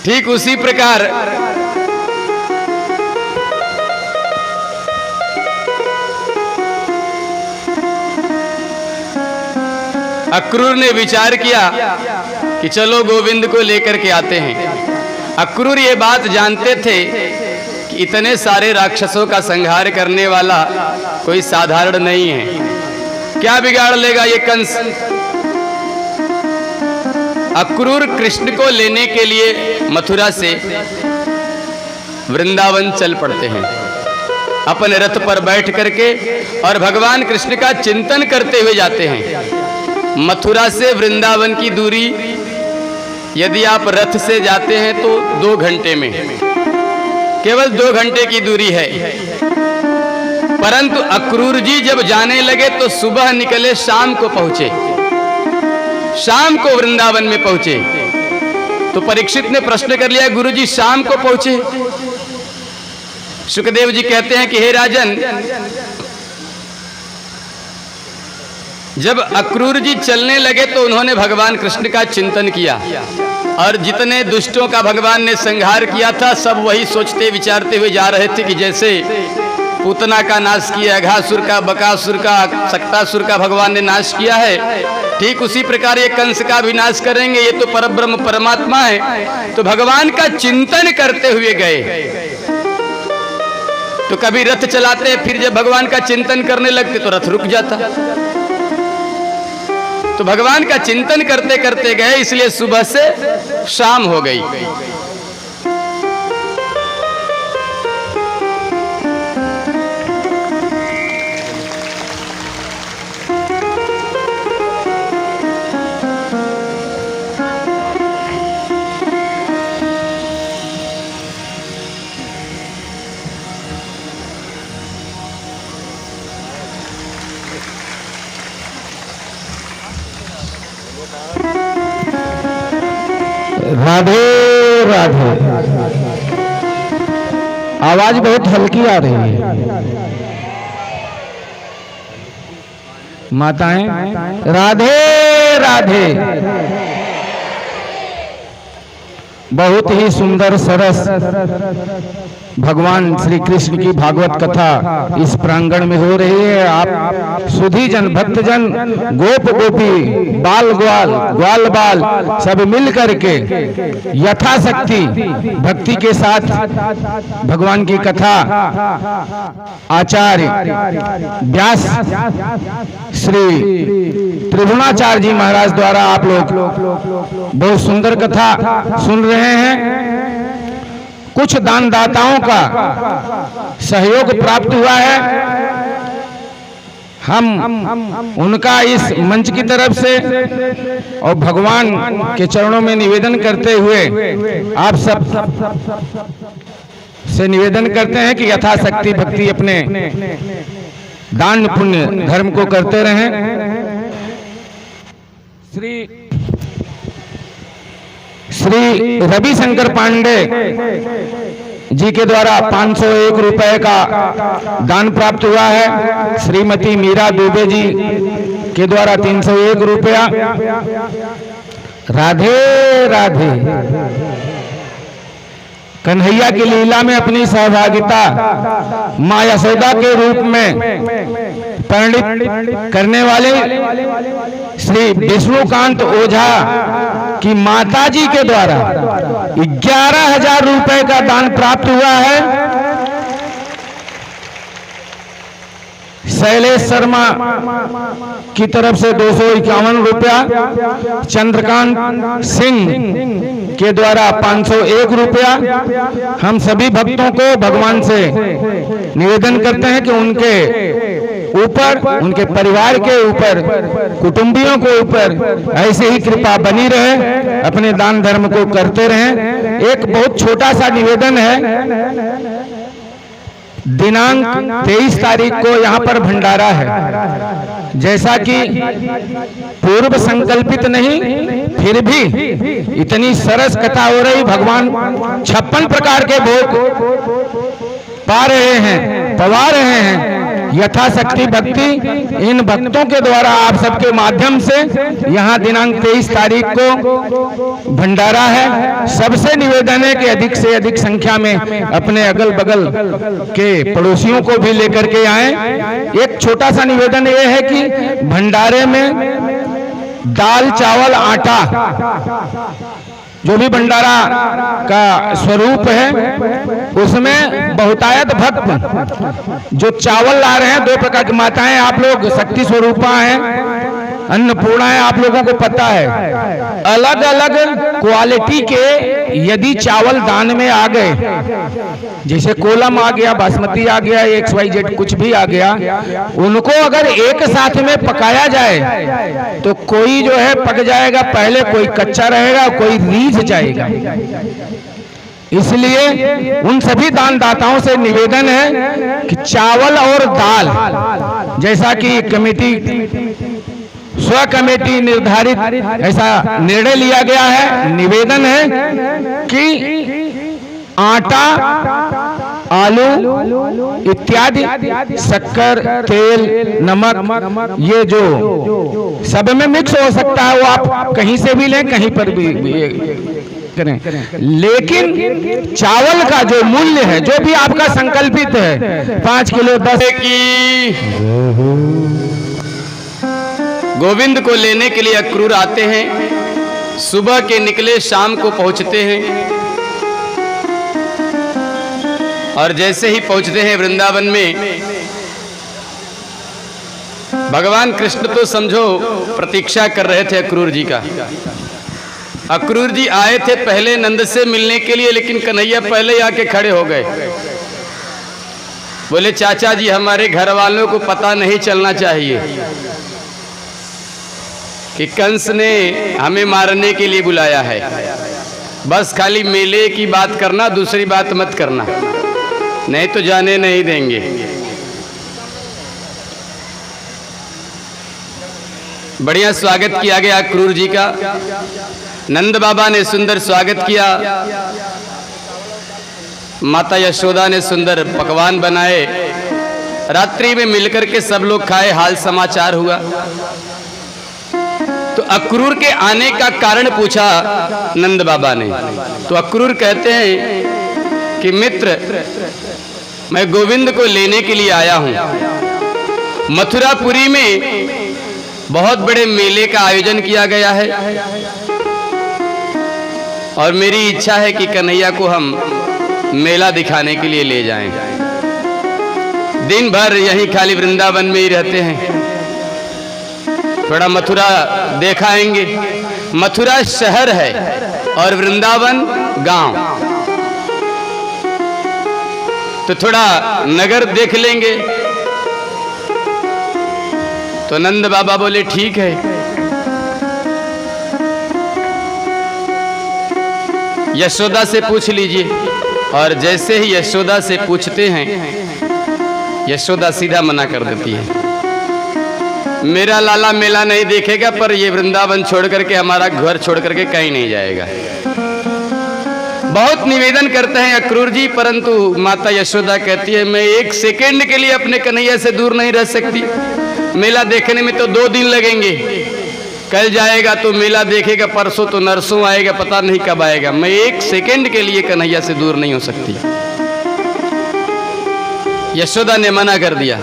ठीक उसी प्रकार अक्रूर ने विचार किया कि चलो गोविंद को लेकर के आते हैं। अक्रूर ये बात जानते थे कि इतने सारे राक्षसों का संहार करने वाला कोई साधारण नहीं है। क्या बिगाड़ लेगा ये कंस? अक्रूर कृष्ण को लेने के लिए मथुरा से वृंदावन चल पड़ते हैं अपने रथ पर बैठ करके, और भगवान कृष्ण का चिंतन करते हुए जाते हैं। मथुरा से वृंदावन की दूरी यदि आप रथ से जाते हैं तो 2 घंटे में, केवल 2 घंटे की दूरी है। परंतु अक्रूर जी जब जाने लगे तो सुबह निकले, शाम को पहुंचे, शाम को वृंदावन में पहुंचे। तो परीक्षित ने प्रश्न कर लिया, गुरुजी शाम को पहुंचे? सुखदेव जी कहते हैं कि हे राजन, जब अक्रूर जी चलने लगे तो उन्होंने भगवान कृष्ण का चिंतन किया, और जितने दुष्टों का भगवान ने संहार किया था सब वही सोचते विचारते हुए जा रहे थे कि जैसे पूतना का नाश किया, अघासुर का, बकासुर का, सक्तासुर का भगवान ने नाश किया है, ठीक उसी प्रकार ये कंस का भी नाश करेंगे। ये तो परब्रह्म परमात्मा है। तो भगवान का चिंतन करते हुए गए। तो कभी रथ चलाते, फिर जब भगवान का चिंतन करने लगते तो रथ रुक जाता। तो भगवान का चिंतन करते करते गए, इसलिए सुबह से शाम हो गई। राधे राधे। आवाज बहुत हल्की आ रही है। माताएं, राधे राधे। राधे। बहुत ही सुंदर सरस भगवान श्री कृष्ण की भागवत कथा इस प्रांगण में हो रही है। आप सुधी जन, भक्तजन, गोप गोपी, बाल ग्वाल, ग्वाल बाल सब मिल करके यथाशक्ति भक्ति के साथ भगवान की कथा आचार्य व्यास श्री त्रिभुवनाचार्य जी महाराज द्वारा आप लोग बहुत सुंदर कथा सुन रहे हैं। कुछ दानदाताओं का सहयोग प्राप्त हुआ है। हम उनका इस मंच की तरफ से और भगवान के चरणों में निवेदन करते हुए आप सब से निवेदन करते हैं कि यथाशक्ति भक्ति अपने दान पुण्य धर्म को करते रहें। श्री रविशंकर पांडे जी के द्वारा 501 रुपए का दान प्राप्त हुआ है। श्रीमती मीरा दुबे जी के द्वारा 301 रुपया। राधे राधे। कन्हैया की लीला में अपनी सहभागिता मां यशोदा के रूप में परिणित करने वाले श्री विष्णुकांत ओझा की माताजी के द्वारा 11,000 रुपए का दान प्राप्त हुआ है। शैलेश शर्मा की तरफ से 251 रुपया। चंद्रकांत सिंह के द्वारा 501 रुपया। हम सभी भक्तों को भगवान से निवेदन करते हैं कि उनके ऊपर, उनके परिवार के ऊपर, कुटुंबियों के ऊपर ऐसे ही कृपा बनी रहे, अपने दान धर्म को करते रहें। एक बहुत छोटा सा निवेदन है। दिनांक 23 तारीख को यहाँ पर भंडारा है। जैसा कि पूर्व संकल्पित नहीं, फिर भी इतनी सरस कथा हो रही। भगवान 56 प्रकार के भोग पा रहे हैं, पवा रहे हैं। यथाशक्ति भक्ति इन भक्तों के द्वारा आप सबके माध्यम से यहाँ दिनांक 23 तारीख को भंडारा है। सबसे निवेदन है कि अधिक से अधिक संख्या में अपने अगल बगल के पड़ोसियों को भी लेकर के आएं। एक छोटा सा निवेदन ये है कि भंडारे में दाल, चावल, आटा, जो भी भंडारा का स्वरूप है, उसमें बहुतायत भक्त जो चावल ला रहे हैं, 2 प्रकार की माताएं आप लोग शक्ति स्वरूपा हैं, अन्नपूर्णा है, आप लोगों को पता है। अलग अलग क्वालिटी के यदि चावल दान में आ गए, जैसे कोलम आ गया, बासमती आ गया, XYZ कुछ भी आ गया, उनको अगर एक साथ में पकाया जाए तो कोई जो है पक जाएगा पहले, कोई कच्चा रहेगा, कोई रीझ जाएगा। इसलिए उन सभी दानदाताओं से निवेदन है कि चावल और दाल, जैसा कि कमेटी स्व कमेटी निर्धारित ऐसा निर्णय लिया गया है, निवेदन है कि आटा, आलू इत्यादि, शक्कर, तेल, नमक, ये जो सब में मिक्स हो सकता है, वो आप कहीं से भी लें, कहीं पर भी करें। लेकिन चावल का जो मूल्य है, जो भी आपका संकल्पित है, 5 किलो 10 की गोविंद को लेने के लिए अक्रूर आते हैं। सुबह के निकले शाम को पहुंचते हैं, और जैसे ही पहुंचते हैं वृंदावन में, भगवान कृष्ण तो समझो प्रतीक्षा कर रहे थे अक्रूर जी का। अक्रूर जी आए थे पहले नंद से मिलने के लिए, लेकिन कन्हैया पहले आके खड़े हो गए। बोले, चाचा जी, हमारे घर वालों को पता नहीं चलना चाहिए कि कंस ने हमें मारने के लिए बुलाया है। बस खाली मेले की बात करना, दूसरी बात मत करना, नहीं तो जाने नहीं देंगे। बढ़िया स्वागत किया गया अक्रूर जी का। नंद बाबा ने सुंदर स्वागत किया, माता यशोदा ने सुंदर पकवान बनाए, रात्रि में मिलकर के सब लोग खाए, हाल समाचार हुआ। तो अक्रूर के आने का कारण पूछा नंद बाबा ने। तो अक्रूर कहते हैं कि मित्र, मैं गोविंद को लेने के लिए आया हूं। मथुरापुरी में बहुत बड़े मेले का आयोजन किया गया है और मेरी इच्छा है कि कन्हैया को हम मेला दिखाने के लिए ले जाएं। दिन भर यहीं खाली वृंदावन में ही रहते हैं, थोड़ा मथुरा देखाएंगे। मथुरा शहर है और वृंदावन गांव, तो थोड़ा नगर देख लेंगे। तो नंद बाबा बोले ठीक है। यशोदा से पूछ लीजिए। और जैसे ही यशोदा से पूछते हैं, यशोदा सीधा मना कर देती है, मेरा लाला मेला नहीं देखेगा, पर ये वृंदावन छोड़ करके, हमारा घर छोड़ करके कहीं नहीं जाएगा। बहुत निवेदन करते हैं अक्रूर जी, परंतु माता यशोदा कहती है, मैं एक सेकंड के लिए अपने कन्हैया से दूर नहीं रह सकती। मेला देखने में तो 2 दिन लगेंगे, कल जाएगा तो मेला देखेगा, परसों तो नरसों आएगा, पता नहीं कब आएगा। मैं एक सेकंड के लिए कन्हैया से दूर नहीं हो सकती। यशोदा ने मना कर दिया।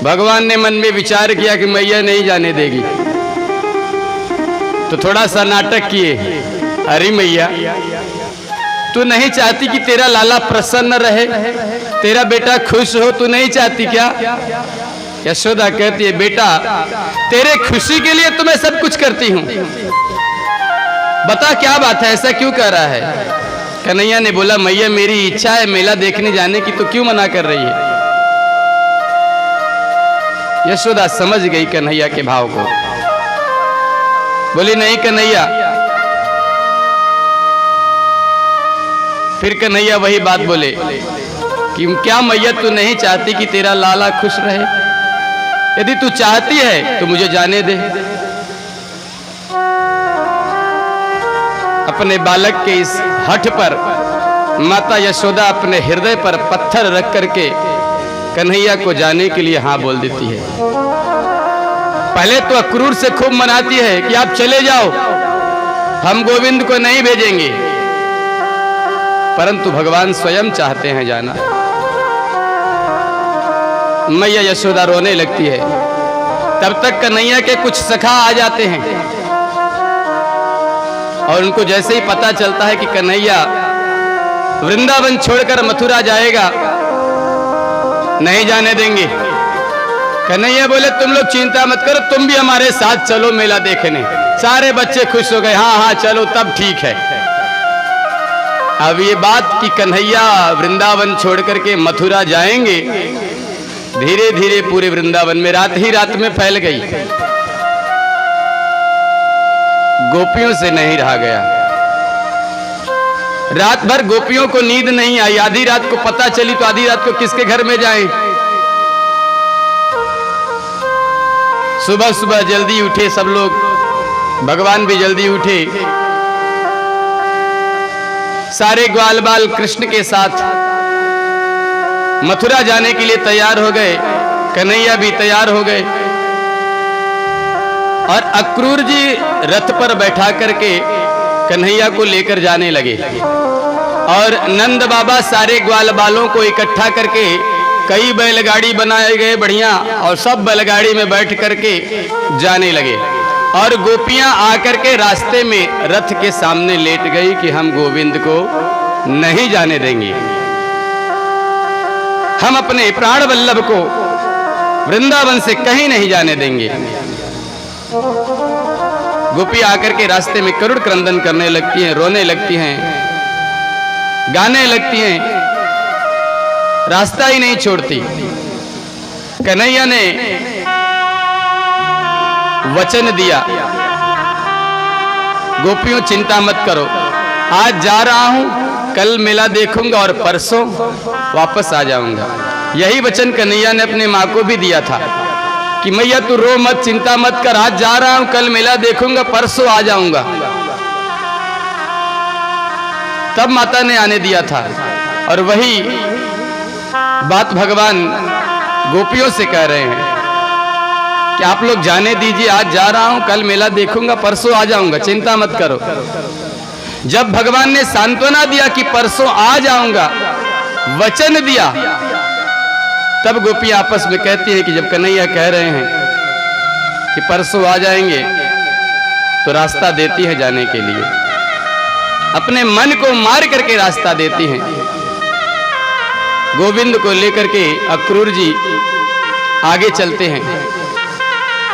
भगवान ने मन में विचार किया कि मैया नहीं जाने देगी, तो थोड़ा सा नाटक किए। अरे मैया, तू नहीं चाहती कि तेरा लाला प्रसन्न रहे, तेरा बेटा खुश हो, तू नहीं चाहती क्या? यशोदा कहती है, बेटा तेरे खुशी के लिए तो मैं सब कुछ करती हूँ, बता क्या बात है, ऐसा क्यों कर रहा है? कन्हैया ने बोला, मैया मेरी इच्छा है मेला देखने जाने की, तो क्यों मना कर रही है? यशोदा समझ गई कन्हैया के भाव को, बोली नहीं कन्हैया। फिर कन्हैया वही बात बोले कि क्या मैया तू नहीं चाहती कि तेरा लाला खुश रहे? यदि तू चाहती है तो मुझे जाने दे। अपने बालक के इस हठ पर माता यशोदा अपने हृदय पर पत्थर रख करके कन्हैया को जाने के लिए हाँ बोल देती है। पहले तो अक्रूर से खूब मनाती है कि आप चले जाओ, हम गोविंद को नहीं भेजेंगे, परंतु भगवान स्वयं चाहते हैं जाना। मैया यशोदा रोने लगती है। तब तक कन्हैया के कुछ सखा आ जाते हैं और उनको जैसे ही पता चलता है कि कन्हैया वृंदावन छोड़कर मथुरा जाएगा, नहीं जाने देंगे। कन्हैया बोले, तुम लोग चिंता मत करो, तुम भी हमारे साथ चलो मेला देखने। सारे बच्चे खुश हो गए, हाँ हाँ चलो, तब ठीक है। अब ये बात कि कन्हैया वृंदावन छोड़ करके मथुरा जाएंगे, धीरे धीरे पूरे वृंदावन में रात ही रात में फैल गई। गोपियों से नहीं रहा गया। रात भर गोपियों को नींद नहीं आई। आधी रात को पता चली तो आधी रात को किसके घर में जाएं? सुबह सुबह जल्दी उठे सब लोग, भगवान भी जल्दी उठे। सारे ग्वाल बाल कृष्ण के साथ मथुरा जाने के लिए तैयार हो गए। कन्हैया भी तैयार हो गए और अक्रूर जी रथ पर बैठा करके कन्हैया को लेकर जाने लगे। और नंद बाबा सारे ग्वाल बालों को इकट्ठा करके कई बैलगाड़ी बनाए गए बढ़िया, और सब बैलगाड़ी में बैठ करके जाने लगे। और गोपियां आकर के रास्ते में रथ के सामने लेट गई कि हम गोविंद को नहीं जाने देंगे, हम अपने प्राण वल्लभ को वृंदावन से कहीं नहीं जाने देंगे। गोपी आकर के रास्ते में करुण क्रंदन करने लगती हैं, रोने लगती हैं, गाने लगती हैं, रास्ता ही नहीं छोड़ती। कन्हैया ने वचन दिया, गोपियों चिंता मत करो, आज जा रहा हूं, कल मेला देखूंगा और परसों वापस आ जाऊंगा। यही वचन कन्हैया ने अपनी माँ को भी दिया था कि मैया तू रो मत, चिंता मत कर, आज जा रहा हूं, कल मेला देखूंगा, परसों आ जाऊंगा। तब माता ने आने दिया था। और वही बात भगवान गोपियों से कह रहे हैं कि आप लोग जाने दीजिए, आज जा रहा हूं, कल मेला देखूंगा, परसों आ जाऊंगा, चिंता मत करो। जब भगवान ने सांत्वना दिया कि परसों आ जाऊंगा, वचन दिया, तब गोपियां आपस में कहती हैं कि जब कन्हैया कह रहे हैं कि परसों आ जाएंगे, तो रास्ता देती है जाने के लिए, अपने मन को मार करके रास्ता देती हैं। गोविंद को लेकर के अक्रूर जी आगे चलते हैं,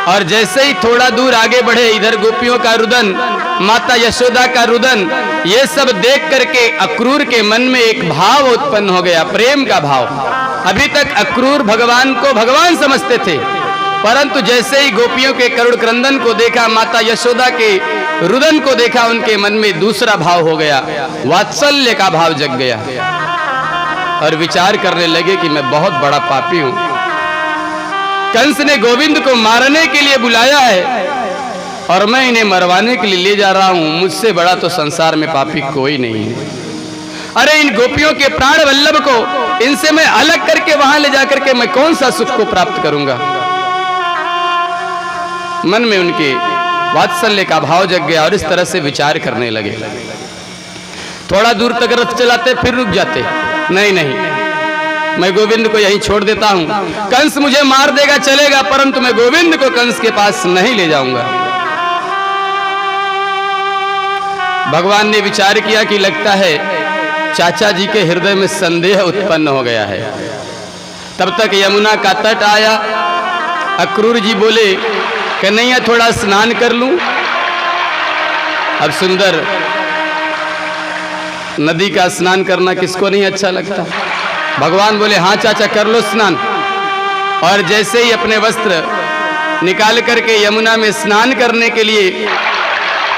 और जैसे ही थोड़ा दूर आगे बढ़े, इधर गोपियों का रुदन, माता यशोदा का रुदन, ये सब देख करके अक्रूर के मन में एक भाव उत्पन्न हो गया, प्रेम का भाव। अभी तक अक्रूर भगवान को भगवान समझते थे, परंतु जैसे ही गोपियों के करुण क्रंदन को देखा, माता यशोदा के रुदन को देखा, उनके मन में दूसरा भाव हो गया, वात्सल्य का भाव जग गया, और विचार करने लगे कि मैं बहुत बड़ा पापी हूं। कंस ने गोविंद को मारने के लिए बुलाया है और मैं इन्हें मरवाने के लिए ले जा रहा हूं, मुझसे बड़ा तो संसार में पापी कोई नहीं है। अरे इन गोपियों के प्राण वल्लभ को, इनसे मैं अलग करके वहां ले जाकर के मैं कौन सा सुख को प्राप्त करूंगा। मन में उनके वात्सल्य का भाव जग गया और इस तरह से विचार करने लगे। थोड़ा दूर तक रथ चलाते, फिर रुक जाते, नहीं नहीं, मैं गोविंद को यहीं छोड़ देता हूं, कंस मुझे मार देगा चलेगा, परंतु मैं गोविंद को कंस के पास नहीं ले जाऊंगा। भगवान ने विचार किया कि लगता है चाचा जी के हृदय में संदेह उत्पन्न हो गया है। तब तक यमुना का तट आया। अक्रूर जी बोले, कन्हैया थोड़ा स्नान कर लूं। अब सुंदर नदी का स्नान करना किसको नहीं अच्छा लगता। भगवान बोले, हाँ चाचा कर लो स्नान। और जैसे ही अपने वस्त्र निकाल करके यमुना में स्नान करने के लिए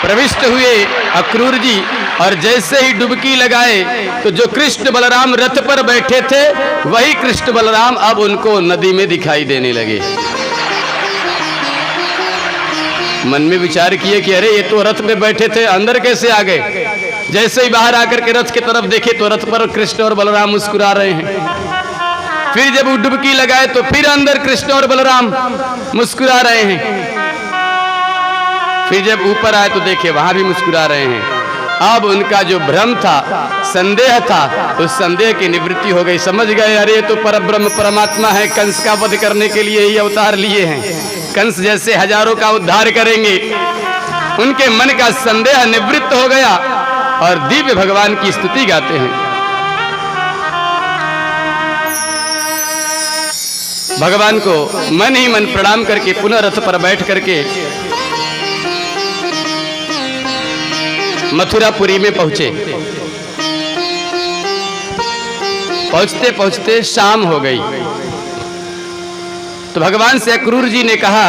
प्रविष्ट हुए अक्रूर जी, और जैसे ही डुबकी लगाए तो जो कृष्ण बलराम रथ पर बैठे थे, वही कृष्ण बलराम अब उनको नदी में दिखाई देने लगे। मन में विचार किए कि अरे ये तो रथ में बैठे थे, अंदर कैसे आ गए। जैसे ही बाहर आकर के रथ की तरफ देखे तो रथ पर कृष्ण और बलराम मुस्कुरा रहे हैं। फिर जब वो डुबकी लगाए तो फिर अंदर कृष्ण और बलराम मुस्कुरा रहे हैं। फिर जब ऊपर आए तो देखे वहां भी मुस्कुरा रहे हैं। अब उनका जो भ्रम था, संदेह था, उस संदेह की निवृत्ति हो गई। समझ गए अरे ये तो परब्रह्म परमात्मा है, कंस का वध करने के लिए ही अवतार लिए हैं, कंस जैसे हजारों का उद्धार करेंगे। उनके मन का संदेह निवृत्त हो गया और दिव्य भगवान की स्तुति गाते हैं। भगवान को मन ही मन प्रणाम करके पुनः रथ पर बैठ करके मथुरापुरी में पहुंचे। पहुंचते पहुंचते शाम हो गई तो भगवान से अक्रूर जी ने कहा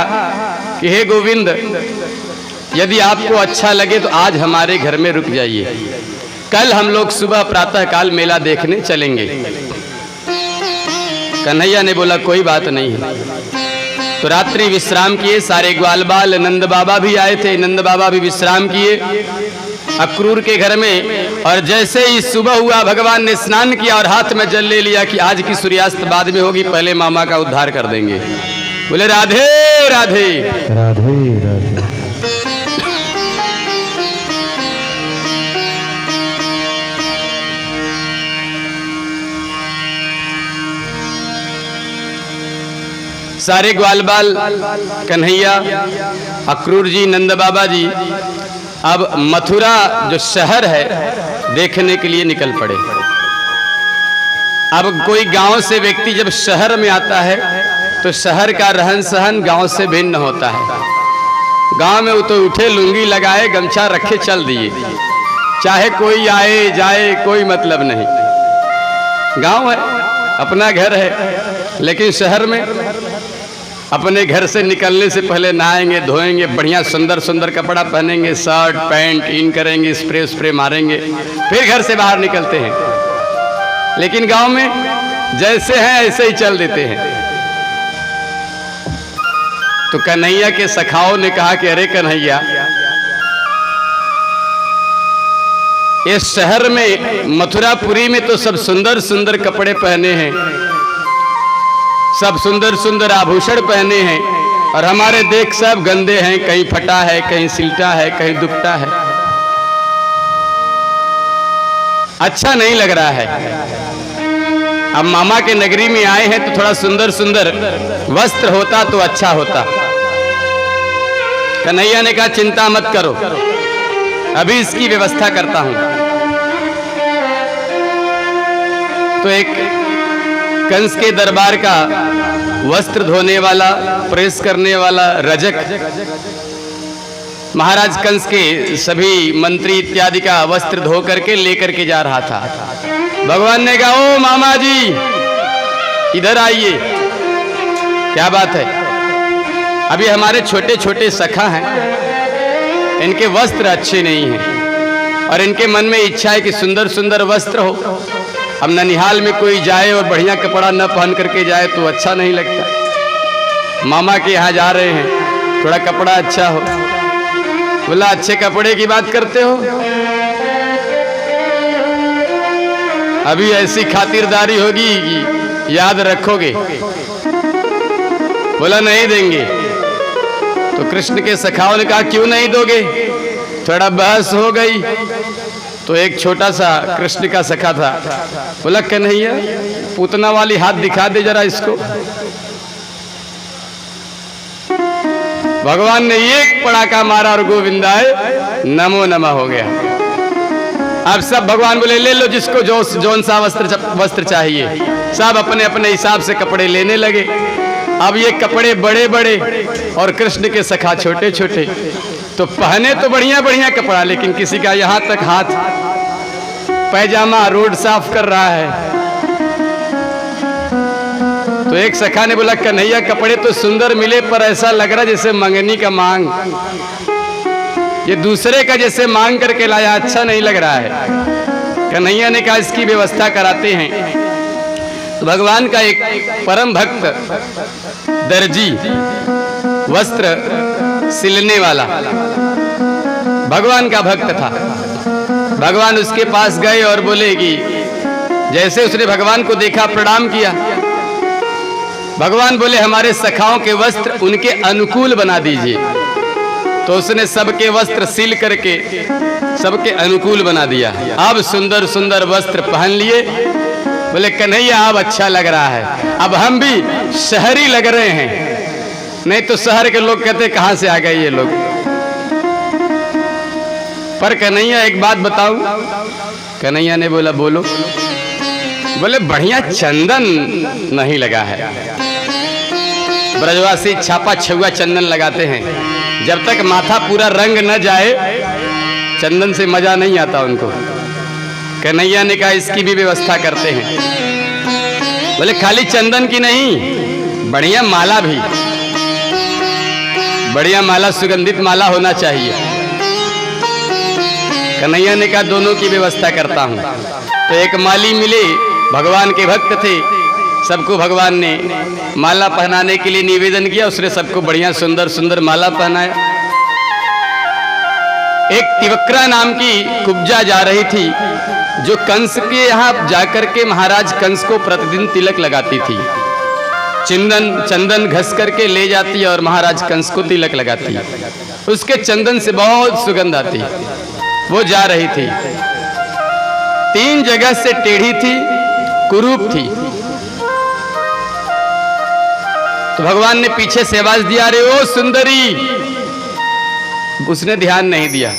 कि हे गोविंद, यदि आपको अच्छा लगे तो आज हमारे घर में रुक जाइए, कल हम लोग सुबह प्रातः काल मेला देखने चलेंगे। कन्हैया ने बोला कोई बात नहीं है। तो रात्रि विश्राम किए, सारे ग्वाल बाल, नंद बाबा भी आए थे, नंद बाबा भी विश्राम किए अक्रूर के घर में। और जैसे ही सुबह हुआ, भगवान ने स्नान किया और हाथ में जल ले लिया कि आज की सूर्यास्त बाद में होगी, पहले मामा का उद्धार कर देंगे। बोले राधे राधे राधे राधे। सारे ग्वाल बाल, कन्हैया, अक्रूर जी, नंद बाबा जी अब मथुरा जो शहर है देखने के लिए निकल पड़े। अब कोई गांव से व्यक्ति जब शहर में आता है तो शहर का रहन सहन गांव से भिन्न होता है। गांव में वो तो उठे, लुंगी लगाए, गमछा रखे, चल दिए, चाहे कोई आए जाए कोई मतलब नहीं। गांव है, अपना घर है। लेकिन शहर में अपने घर से निकलने से पहले नहाएंगे, धोएंगे, बढ़िया सुंदर सुंदर कपड़ा पहनेंगे, शर्ट पैंट इन करेंगे, स्प्रे स्प्रे मारेंगे, फिर घर से बाहर निकलते हैं। लेकिन गांव में जैसे हैं ऐसे ही चल देते हैं। तो कन्हैया के सखाओं ने कहा कि अरे कन्हैया, इस शहर में मथुरापुरी में तो सब सुंदर सुंदर कपड़े पहने हैं, सब सुंदर सुंदर आभूषण पहने हैं, और हमारे देख सब गंदे हैं, कहीं फटा है, कहीं सिलटा है, कहीं दुपटा है, अच्छा नहीं लग रहा है। अब मामा के नगरी में आए हैं तो थोड़ा सुंदर सुंदर वस्त्र होता तो अच्छा होता। कन्हैया ने कहा चिंता मत करो, अभी इसकी व्यवस्था करता हूं। तो एक कंस के दरबार का वस्त्र धोने वाला, प्रेस करने वाला रजक महाराज कंस के सभी मंत्री इत्यादि का वस्त्र धो करके लेकर के जा रहा था। भगवान ने कहा ओ मामा जी इधर आइए, क्या बात है? अभी हमारे छोटे छोटे सखा हैं, इनके वस्त्र अच्छे नहीं हैं और इनके मन में इच्छा है कि सुंदर सुंदर वस्त्र हो। अब ननिहाल में कोई जाए और बढ़िया कपड़ा न पहन करके जाए तो अच्छा नहीं लगता। मामा के यहाँ जा रहे हैं, थोड़ा कपड़ा अच्छा हो। बोला अच्छे कपड़े की बात करते हो, अभी ऐसी खातिरदारी होगी कि याद रखोगे। बोला नहीं देंगे। तो कृष्ण के सखाओं ने कहा क्यों नहीं दोगे? थोड़ा बहस हो गई तो एक छोटा सा कृष्ण का सखा था, बोला कन्हैया पूतना वाली हाथ दिखा दे जरा इसको। भगवान ने एक पड़ाका मारा और गोविंदाय नमो नमः हो गया। अब सब भगवान बोले ले लो जिसको जो जौन सा वस्त्र चाहिए। सब अपने अपने हिसाब से कपड़े लेने लगे। अब ये कपड़े बड़े बड़े और कृष्ण के सखा छोटे छोटे, तो पहने तो बढ़िया बढ़िया कपड़ा, लेकिन किसी का यहाँ तक हाथ पैजामा रोड साफ कर रहा है। तो एक सखा ने बोला कन्हैया कपड़े तो सुंदर मिले पर ऐसा लग रहा जैसे मंगनी का मांग, ये दूसरे का जैसे मांग करके लाया, अच्छा नहीं लग रहा है। कन्हैया ने कहा इसकी व्यवस्था कराते हैं। तो भगवान का एक परम भक्त दर्जी, वस्त्र सिलने वाला भगवान का भक्त था। भगवान उसके पास गए और बोले कि जैसे उसने भगवान को देखा प्रणाम किया। भगवान बोले हमारे सखाओं के वस्त्र उनके अनुकूल बना दीजिए। तो उसने सबके वस्त्र सिल करके सबके अनुकूल बना दिया। अब सुंदर सुंदर वस्त्र पहन लिए। बोले कन्हैया अब अच्छा लग रहा है, अब हम भी शहरी लग रहे हैं। नहीं तो शहर के लोग कहते कहां से आ गए ये लोग। पर कन्हैया एक बात बताऊं? कन्हैया ने बोला बोलो। बोले बढ़िया चंदन नहीं लगा है। ब्रजवासी छापा छुआ चंदन लगाते हैं, जब तक माथा पूरा रंग न जाए चंदन से मजा नहीं आता उनको। कन्हैया ने कहा इसकी भी व्यवस्था करते हैं। बोले खाली चंदन की नहीं, बढ़िया माला भी, बढ़िया माला, सुगंधित माला होना चाहिए। कन्हैया ने कहा दोनों की व्यवस्था करता हूं। तो एक माली मिले, भगवान के भक्त थे, सबको भगवान ने माला पहनाने के लिए निवेदन किया। उसने सबको बढ़िया सुंदर सुंदर माला पहनाया। एक तिवक्रा नाम की कुब्जा जा रही थी, जो कंस के यहाँ जाकर के महाराज कंस को प्रतिदिन तिलक लगाती थी। चंदन घस करके ले जाती और महाराज कंस को तिलक लगाती। उसके चंदन से बहुत सुगंध आती। वो जा रही थी, 3 जगह से टेढ़ी थी, कुरूप थी। तो भगवान ने पीछे से आवाज दिया अरे ओ सुंदरी। उसने ध्यान नहीं दिया,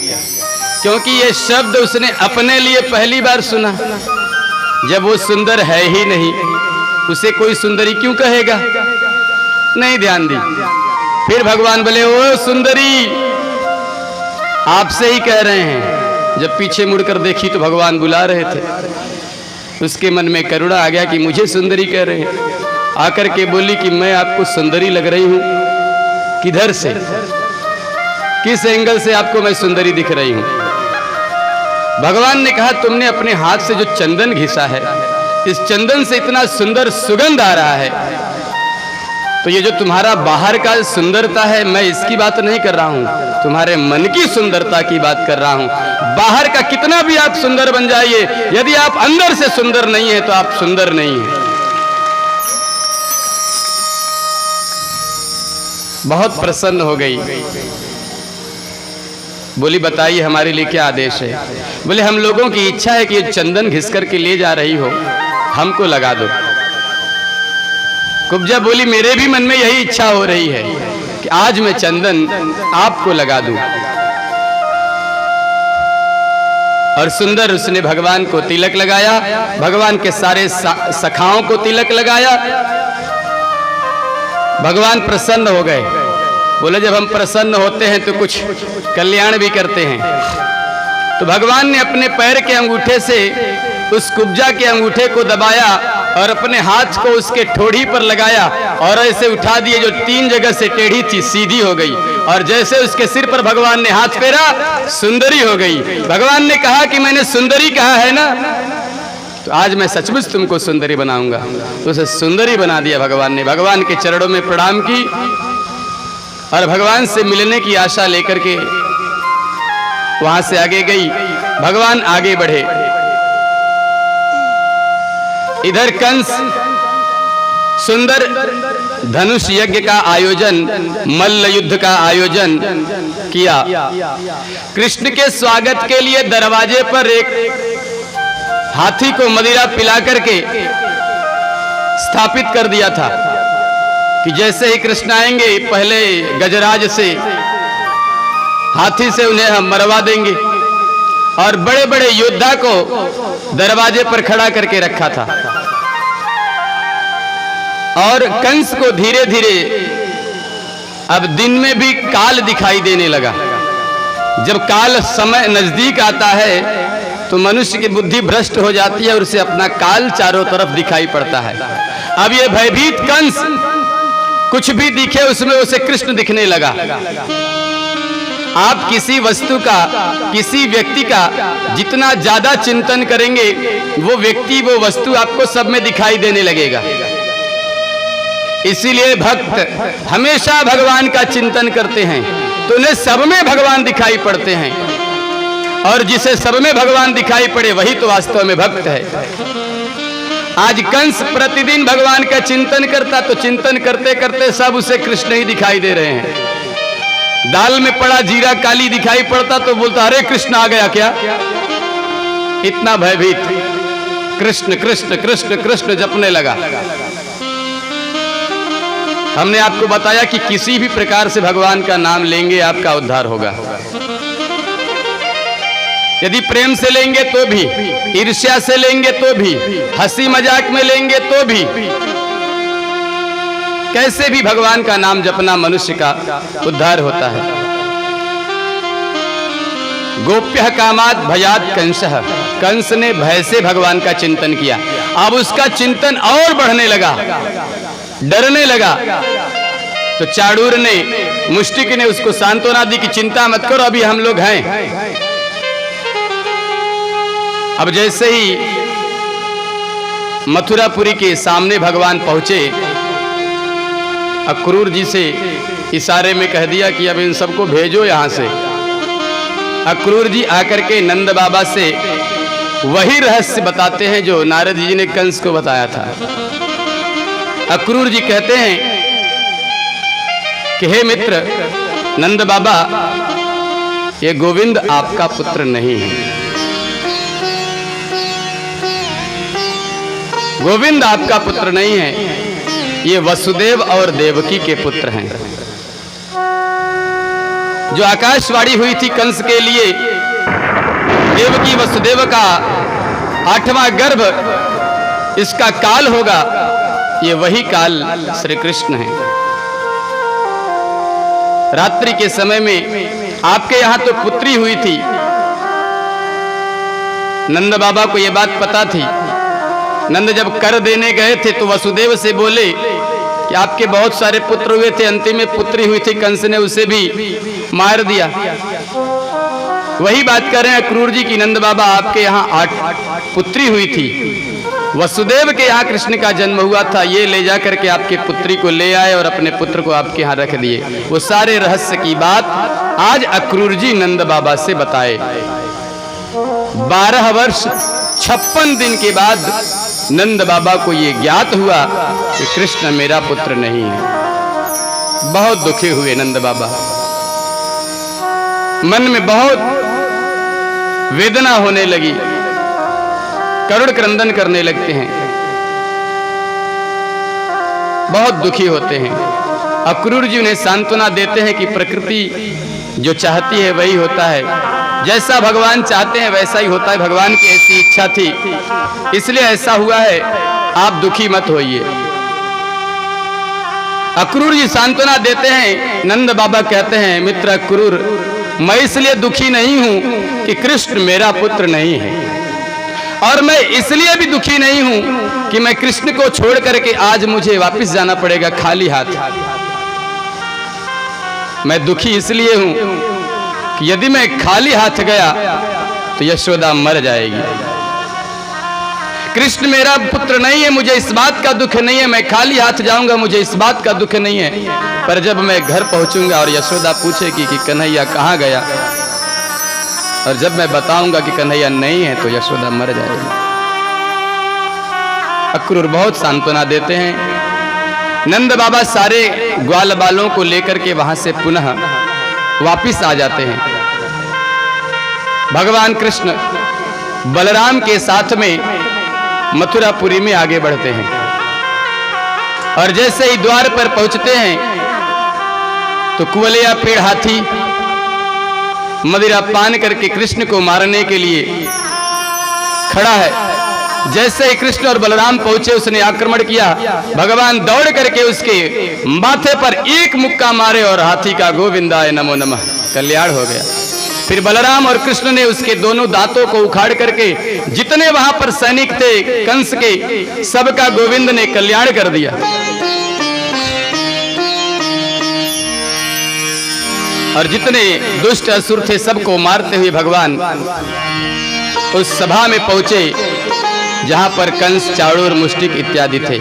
क्योंकि ये शब्द उसने अपने लिए पहली बार सुना। जब वो सुंदर है ही नहीं, उसे कोई सुंदरी क्यों कहेगा? नहीं ध्यान दी। फिर भगवान बोले ओ सुंदरी, आपसे ही कह रहे हैं। जब पीछे मुड़कर देखी तो भगवान बुला रहे थे। उसके मन में करुणा आ गया कि मुझे सुंदरी कह रहे हैं। आकर के बोली कि मैं आपको सुंदरी लग रही हूं? किधर से, किस एंगल से आपको मैं सुंदरी दिख रही हूं? भगवान ने कहा तुमने अपने हाथ से जो चंदन घिसा है, इस चंदन से इतना सुंदर सुगंध आ रहा है। तो ये जो तुम्हारा बाहर का सुंदरता है, मैं इसकी बात नहीं कर रहा हूं, तुम्हारे मन की सुंदरता की बात कर रहा हूं। बाहर का कितना भी आप सुंदर बन जाइए, यदि आप अंदर से सुंदर नहीं है तो आप सुंदर नहीं है। बहुत प्रसन्न हो गई। बोली बताइए हमारे लिए क्या आदेश है। बोले हम लोगों की इच्छा है कि ये चंदन घिस करके ले जा रही हो, हमको लगा दो। कुब्जा बोली मेरे भी मन में यही इच्छा हो रही है कि आज मैं चंदन आपको लगा दूं। और सुंदर उसने भगवान को तिलक लगाया, भगवान के सारे सखाओं को तिलक लगाया। भगवान प्रसन्न हो गए। बोले जब हम प्रसन्न होते हैं तो कुछ कल्याण भी करते हैं। तो भगवान ने अपने पैर के अंगूठे से उस कुब्जा के अंगूठे को दबाया और अपने हाथ को उसके ठोड़ी पर लगाया और ऐसे उठा दिए, जो 3 जगह से टेढ़ी थी सीधी हो गई। और जैसे उसके सिर पर भगवान ने हाथ फेरा, सुंदरी हो गई। भगवान ने कहा कि मैंने सुंदरी कहा है ना, तो आज मैं सचमुच तुमको सुंदरी बनाऊंगा। तो उसे सुंदरी बना दिया भगवान ने। भगवान के चरणों में प्रणाम की और भगवान से मिलने की आशा लेकर के वहां से आगे गई। भगवान आगे बढ़े। इधर कंस सुंदर धनुष यज्ञ का आयोजन, मल्ल युद्ध का आयोजन किया। कृष्ण के स्वागत के लिए दरवाजे पर एक हाथी को मदिरा पिला करके स्थापित कर दिया था कि जैसे ही कृष्ण आएंगे पहले गजराज से हाथी से उन्हें हम मरवा देंगे। और बड़े बड़े योद्धा को दरवाजे पर खड़ा करके रखा था। और कंस को धीरे धीरे अब दिन में भी काल दिखाई देने लगा। जब काल समय नजदीक आता है तो मनुष्य की बुद्धि भ्रष्ट हो जाती है और उसे अपना काल चारों तरफ दिखाई पड़ता है। अब ये भयभीत कंस कुछ भी दिखे उसमें उसे कृष्ण दिखने लगा। आप किसी वस्तु का, किसी व्यक्ति का जितना ज्यादा चिंतन करेंगे वो व्यक्ति, वो वस्तु आपको सब में दिखाई देने लगेगा। इसीलिए भक्त हमेशा भगवान का चिंतन करते हैं तो उन्हें सब में भगवान दिखाई पड़ते हैं। और जिसे सब में भगवान दिखाई पड़े वही तो वास्तव में भक्त है। आज कंस प्रतिदिन भगवान का चिंतन करता तो चिंतन करते करते सब उसे कृष्ण ही दिखाई दे रहे हैं। दाल में पड़ा जीरा काली दिखाई पड़ता तो बोलता अरे कृष्ण आ गया क्या। इतना भयभीत कृष्ण कृष्ण कृष्ण कृष्ण जपने लगा। हमने आपको बताया कि किसी भी प्रकार से भगवान का नाम लेंगे आपका उद्धार होगा। यदि प्रेम से लेंगे तो भी, ईर्ष्या से लेंगे तो भी, हंसी मजाक में लेंगे तो भी, कैसे भी भगवान का नाम जपना मनुष्य का उद्धार होता है। गोप्य कामात भयात कंसः, कंस ने भय से भगवान का चिंतन किया। अब उसका चिंतन और बढ़ने लगा, डरने लगा। तो चाणूर ने, मुष्टिक ने उसको सांत्वना दी कि चिंता मत करो, अभी हम लोग हैं। अब जैसे ही मथुरापुरी के सामने भगवान पहुंचे, अक्रूर जी से इशारे में कह दिया कि अब इन सबको भेजो यहां से। अक्रूर जी आकर के नंद बाबा से वही रहस्य बताते हैं जो नारद जी ने कंस को बताया था। अक्रूर जी कहते हैं कि हे मित्र नंद बाबा, ये गोविंद आपका पुत्र नहीं है। गोविंद आपका पुत्र नहीं है, ये वसुदेव और देवकी के पुत्र हैं। जो आकाशवाणी हुई थी कंस के लिए, देवकी वसुदेव का 8वां गर्भ इसका काल होगा, ये वही काल श्री कृष्ण है। रात्रि के समय में आपके यहां तो पुत्री हुई थी। नंद बाबा को यह बात पता थी। नंद जब कर देने गए थे तो वसुदेव से बोले कि आपके बहुत सारे पुत्र हुए थे, अंतिम में पुत्री हुई थी, कंस ने उसे भी मार दिया। वही बात कर रहे हैं अक्रूर जी की नंद बाबा आपके यहाँ 8 पुत्री हुई थी। वसुदेव के यहाँ कृष्ण का जन्म हुआ था, ये ले जा करके आपके पुत्री को ले आए और अपने पुत्र को आपके यहाँ रख दिए। वो सारे रहस्य की बात आज अक्रूर जी नंद बाबा से बताए। 12 वर्ष 56 दिन के बाद नंद बाबा को ये ज्ञात हुआ कि कृष्ण मेरा पुत्र नहीं है। बहुत दुखी हुए नंद बाबा, मन में बहुत वेदना होने लगी, करुण क्रंदन करने लगते हैं, बहुत दुखी होते हैं। अक्रूर जी उन्हें सांत्वना देते हैं कि प्रकृति जो चाहती है वही होता है, जैसा भगवान चाहते हैं वैसा ही होता है, भगवान की ऐसी इच्छा थी इसलिए ऐसा हुआ है, आप दुखी मत होइए। अक्रूर जी सांत्वना देते हैं। नंद बाबा कहते हैं, मित्र अक्रूर, मैं इसलिए दुखी नहीं हूं कि कृष्ण मेरा पुत्र नहीं है, और मैं इसलिए भी दुखी नहीं हूं कि मैं कृष्ण को छोड़ करके आज मुझे वापस जाना पड़ेगा खाली हाथ। मैं दुखी इसलिए हूं कि यदि मैं खाली हाथ गया तो यशोदा मर जाएगी। कृष्ण मेरा पुत्र नहीं है, मुझे इस बात का दुख नहीं है, मैं खाली हाथ जाऊंगा मुझे इस बात का दुख नहीं है, पर जब मैं घर पहुंचूंगा और यशोदा पूछेगी कि कन्हैया कहाँ गया, और जब मैं बताऊंगा कि कन्हैया नहीं है तो यशोदा मर जाएगी। अक्रूर बहुत सांत्वना देते हैं। नंद बाबा सारे ग्वाल बालों को लेकर के वहां से पुनः वापिस आ जाते हैं। भगवान कृष्ण बलराम के साथ में मथुरापुरी में आगे बढ़ते हैं, और जैसे ही द्वार पर पहुंचते हैं तो कुवलिया पेड़ हाथी मदिरा पान करके कृष्ण को मारने के लिए खड़ा है। जैसे ही कृष्ण और बलराम पहुंचे उसने आक्रमण किया, भगवान दौड़ करके उसके माथे पर एक मुक्का मारे और हाथी का गोविंदाय नमो नमः कल्याण हो गया। फिर बलराम और कृष्ण ने उसके दोनों दांतों को उखाड़ करके जितने वहां पर सैनिक थे कंस के, सबका गोविंद ने कल्याण कर दिया। और जितने दुष्ट असुर थे सबको मारते हुए भगवान उस सभा में पहुंचे जहां पर कंस, चाणूर, मुष्टिक इत्यादि थे।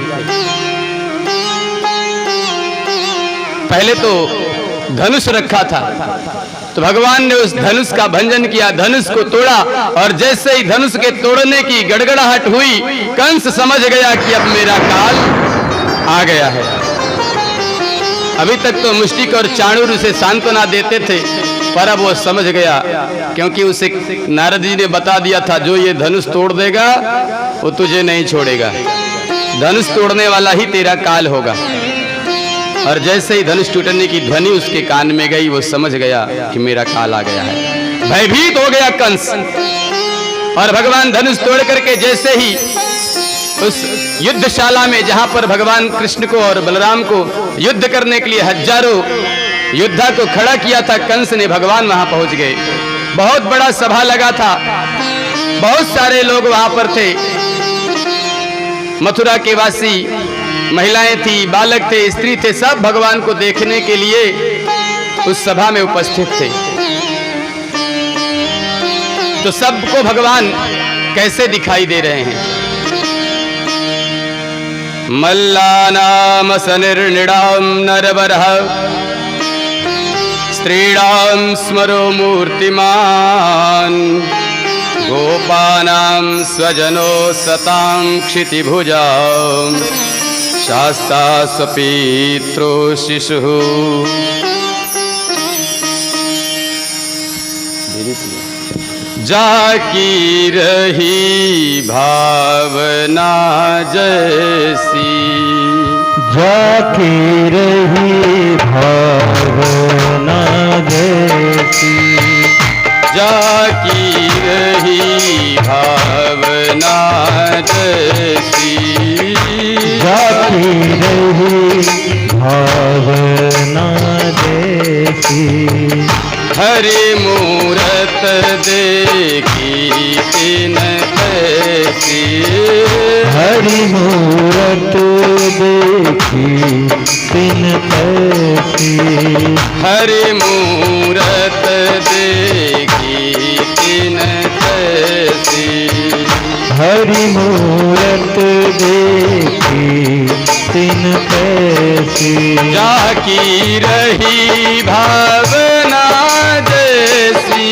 पहले तो धनुष रखा था, तो भगवान ने उस धनुष का भंजन किया, धनुष को तोड़ा, और जैसे ही धनुष के तोड़ने की गड़गड़ाहट हुई, कंस समझ गया कि अब मेरा काल आ गया है। अभी तक तो मुष्टिक और चाणूर उसे सांत्वना देते थे, पर अब वो समझ गया, क्योंकि उसे नारद जी ने बता दिया था, जो ये धनुष तोड़ देगा वो तुझे नहीं छोड़ेगा, धनुष तोड़ने वाला ही तेरा काल होगा। और जैसे ही धनुष टूटने की ध्वनि उसके कान में गई, वो समझ गया कि मेरा काल आ गया है। भयभीत हो गया कंस, और भगवान धनुष तोड़ करके जैसे ही उस युद्धशाला में जहां पर भगवान कृष्ण को और बलराम को युद्ध करने के लिए हजारों योद्धा को खड़ा किया था, कंस ने भगवान वहां पहुंच गए। बहुत बड़ा सभा लगा था, बहुत सारे लोग वहां पर थे, मथुरा के वासी, महिलाएं थी, बालक थे, स्त्री थे, सब भगवान को देखने के लिए उस सभा में उपस्थित थे। तो सबको भगवान कैसे दिखाई दे रहे हैं? मल्लानाम सनिर्निडाम नरवरः स्त्रीणां स्मरो मूर्तिमान गोपानां स्वजनो सतां क्षितिभुजां शास्ता स्वपित्रो शिशुः। जाकी रही भावना जैसी, जाकी रही भावना जैसी, जाकी रही भावना जैसी, जाकी रही भावना जैसी। हरि मूरत देखी तिन कैसी, हरि मूरत देखी तिन कैसी, हरि मूरत देखी तिन कैसी, हरि मूरत देखी तिन कैसी। जाकी रही भावना जैसी,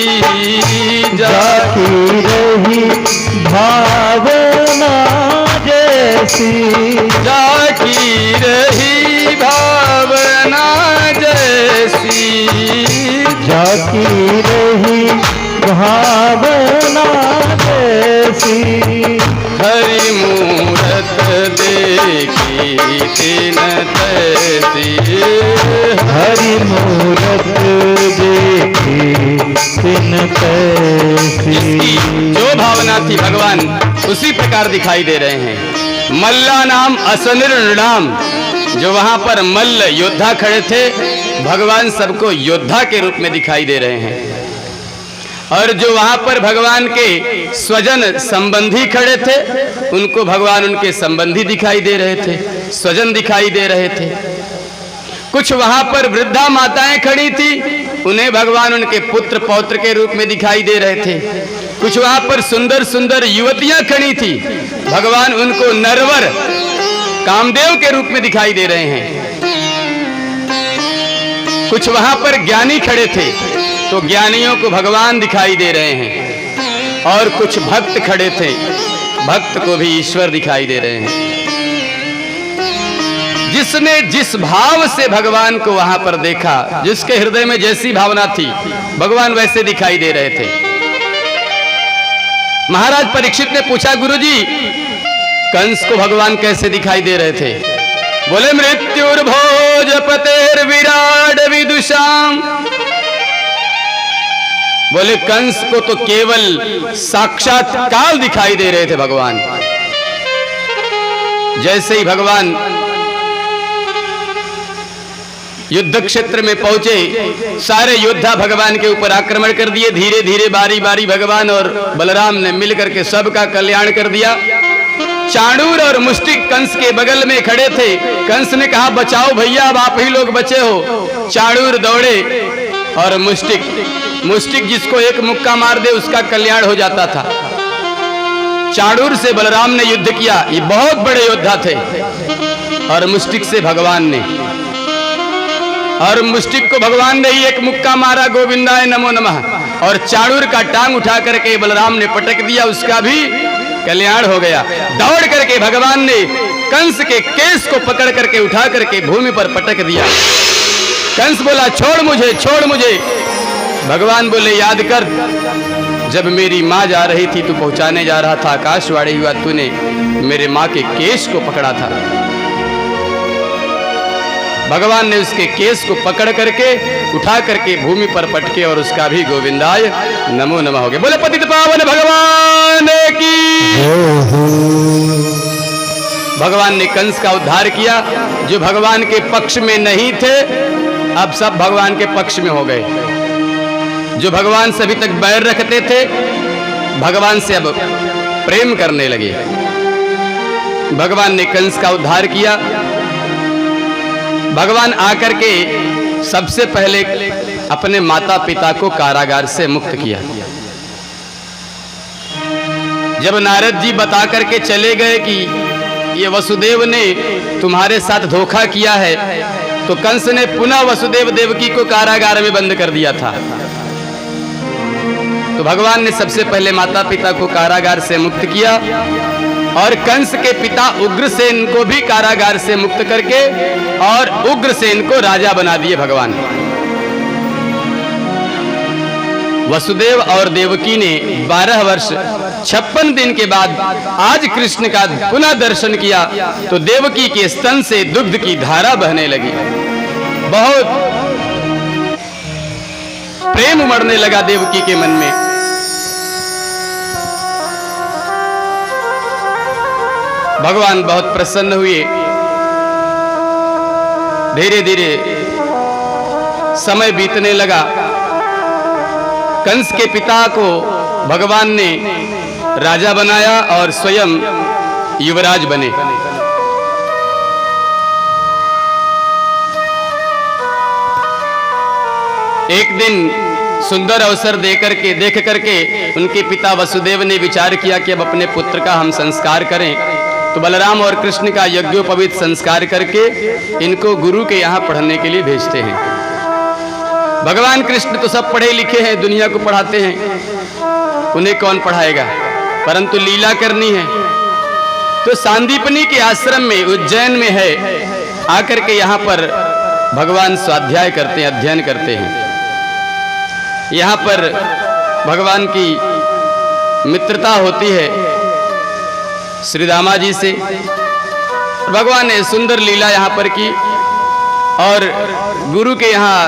जाकी रही भावना जैसी, जाकी रही भावना जाकी रही भावना जैसी, हरि मूरत देखी तिन तैसी, हरि मूरत देखी तिन तैसी। इसकी जो भावना थी भगवान उसी प्रकार दिखाई दे रहे हैं। मल्ला नाम असनिर नृणाम, जो वहां पर मल्ल योद्धा खड़े थे, भगवान सबको योद्धा के रूप में दिखाई दे रहे हैं। और जो वहां पर भगवान के स्वजन संबंधी खड़े थे, उनको भगवान उनके संबंधी दिखाई दे रहे थे, स्वजन दिखाई दे रहे थे। कुछ वहां पर वृद्धा माताएं खड़ी थी, उन्हें भगवान उनके पुत्र पौत्र के रूप में दिखाई दे रहे थे। कुछ वहां पर सुंदर सुंदर युवतियां खड़ी थी, भगवान उनको नरवर कामदेव के रूप में दिखाई दे रहे हैं। कुछ वहां पर ज्ञानी खड़े थे, तो ज्ञानियों को भगवान दिखाई दे रहे हैं। और कुछ भक्त खड़े थे, भक्त को भी ईश्वर दिखाई दे रहे हैं। जिसने जिस भाव से भगवान को वहां पर देखा, जिसके हृदय में जैसी भावना थी, भगवान वैसे दिखाई दे रहे थे। महाराज परीक्षित ने पूछा, गुरुजी कंस को भगवान कैसे दिखाई दे रहे थे? बोले, मृत्युर्भोजपतेर विराट विदुषाम। बोले, कंस को तो केवल साक्षात काल दिखाई दे रहे थे भगवान। जैसे ही भगवान युद्ध क्षेत्र में पहुंचे, सारे योद्धा भगवान के ऊपर आक्रमण कर दिए। धीरे धीरे बारी बारी भगवान और बलराम ने मिलकर के सबका कल्याण कर दिया। चाणूर और मुष्टिक कंस के बगल में खड़े थे। कंस ने कहा, बचाओ भैया, अब आप ही लोग बचे हो। चाणूर दौड़े और मुष्टिक जिसको एक मुक्का मार दे उसका कल्याण हो जाता था। चाणूर से बलराम ने युद्ध किया, ये बहुत बड़े योद्धा थे। और मुष्टिक से भगवान ने, और मुष्टिक को भगवान ने ही एक मुक्का मारा, गोविंदाय नमो नमः। और चाणूर का टांग उठा करके बलराम ने पटक दिया, उसका भी कल्याण हो गया। दौड़ करके भगवान ने कंस के केस को पकड़ करके उठा करके भूमि पर पटक दिया। कंस बोला, छोड़ मुझे, छोड़ मुझे। भगवान बोले, याद कर, जब मेरी माँ जा रही थी, तू पहुंचाने जा रहा था, आकाशवाणी हुआ, तूने मेरे माँ के केस को पकड़ा था। भगवान ने उसके केस को पकड़ करके उठा करके भूमि पर पटके और उसका भी गोविंदाय नमो नमः हो गया। बोले, पतित पावन भगवान की। भगवान ने कंस का उद्धार किया। जो भगवान के पक्ष में नहीं थे, अब सब भगवान के पक्ष में हो गए। जो भगवान से अभी तक बैर रखते थे, भगवान से अब प्रेम करने लगे। भगवान ने कंस का उद्धार किया। भगवान आकर के सबसे पहले अपने माता पिता को कारागार से मुक्त किया। जब नारद जी बता करके चले गए कि ये वसुदेव ने तुम्हारे साथ धोखा किया है, तो कंस ने पुनः वसुदेव देवकी को कारागार में बंद कर दिया था। तो भगवान ने सबसे पहले माता पिता को कारागार से मुक्त किया और कंस के पिता उग्रसेन को भी कारागार से मुक्त करके और उग्रसेन को राजा बना दिए भगवान। वसुदेव और देवकी ने 12 वर्ष 56 दिन के बाद आज कृष्ण का पुनः दर्शन किया तो देवकी के स्तन से दुग्ध की धारा बहने लगी। बहुत प्रेम उमड़ने लगा देवकी के मन में। भगवान बहुत प्रसन्न हुए। धीरे धीरे समय बीतने लगा। कंस के पिता को भगवान ने राजा बनाया और स्वयं युवराज बने। एक दिन सुंदर अवसर देख करके उनके पिता वसुदेव ने विचार किया कि अब अपने पुत्र का हम संस्कार करें। तो बलराम और कृष्ण का यज्ञोपवीत संस्कार करके इनको गुरु के यहाँ पढ़ने के लिए भेजते हैं। भगवान कृष्ण तो सब पढ़े लिखे हैं, दुनिया को पढ़ाते हैं, उन्हें कौन पढ़ाएगा, परंतु लीला करनी है। तो सांदीपनी के आश्रम में उज्जैन में है, आकर के यहाँ पर भगवान स्वाध्याय करते हैं, अध्ययन करते हैं। यहाँ पर भगवान की मित्रता होती है श्री दामा जी से। भगवान ने सुंदर लीला यहाँ पर की और गुरु के यहाँ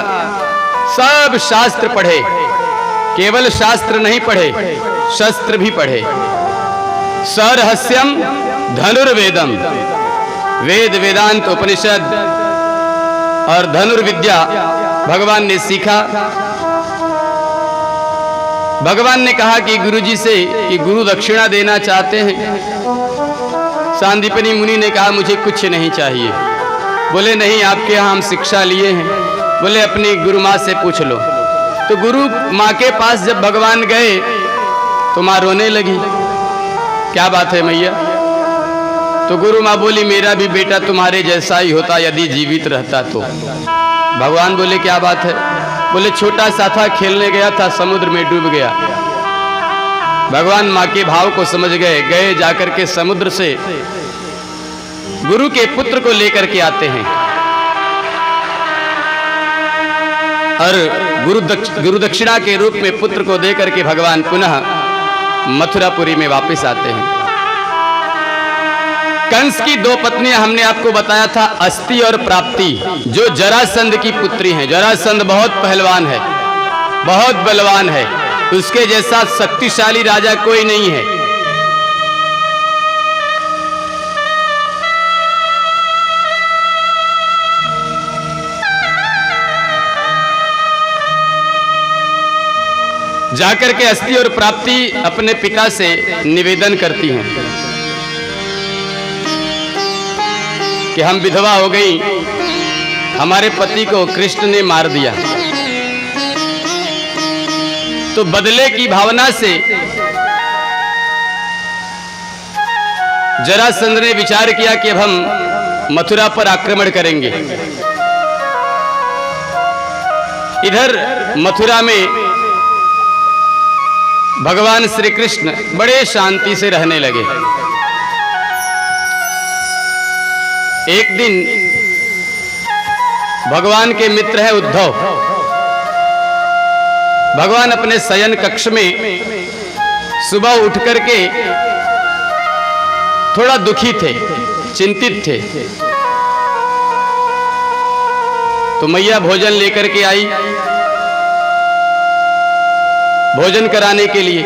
सब शास्त्र पढ़े, केवल शास्त्र नहीं पढ़े, शस्त्र भी पढ़े। सरहस्यम धनुर्वेदम, वेद वेदांत उपनिषद और धनुर्विद्या भगवान ने सीखा। भगवान ने कहा कि गुरुजी से कि गुरु दक्षिणा देना चाहते हैं। सांदीपनी मुनि ने कहा मुझे कुछ नहीं चाहिए। बोले नहीं, आपके यहाँ हम शिक्षा लिए हैं। बोले अपनी गुरु माँ से पूछ लो। तो गुरु माँ के पास जब भगवान गए तो माँ रोने लगी। क्या बात है मैया? तो गुरु माँ बोली मेरा भी बेटा तुम्हारे जैसा ही होता यदि जीवित रहता तो। भगवान बोले क्या बात है? बोले छोटा सा था, खेलने गया था, समुद्र में डूब गया। भगवान माँ के भाव को समझ गए जाकर के समुद्र से गुरु के पुत्र को लेकर के आते हैं और गुरु दक्षिणा के रूप में पुत्र को देकर के भगवान पुनः मथुरापुरी में वापस आते हैं। कंस की दो पत्नियां हमने आपको बताया था, अस्ति और प्राप्ति, जो जरासंध की पुत्री हैं। जरासंध बहुत पहलवान है, बहुत बलवान है, उसके जैसा शक्तिशाली राजा कोई नहीं है। जाकर के अस्ति और प्राप्ति अपने पिता से निवेदन करती हैं कि हम विधवा हो गई, हमारे पति को कृष्ण ने मार दिया। तो बदले की भावना से जरासंध ने विचार किया कि अब हम मथुरा पर आक्रमण करेंगे। इधर मथुरा में भगवान श्री कृष्ण बड़े शांति से रहने लगे। एक दिन भगवान के मित्र है उद्धव, भगवान अपने शयन कक्ष में सुबह उठ करके थोड़ा दुखी थे, चिंतित थे। तो मैया भोजन लेकर के आई, भोजन कराने के लिए।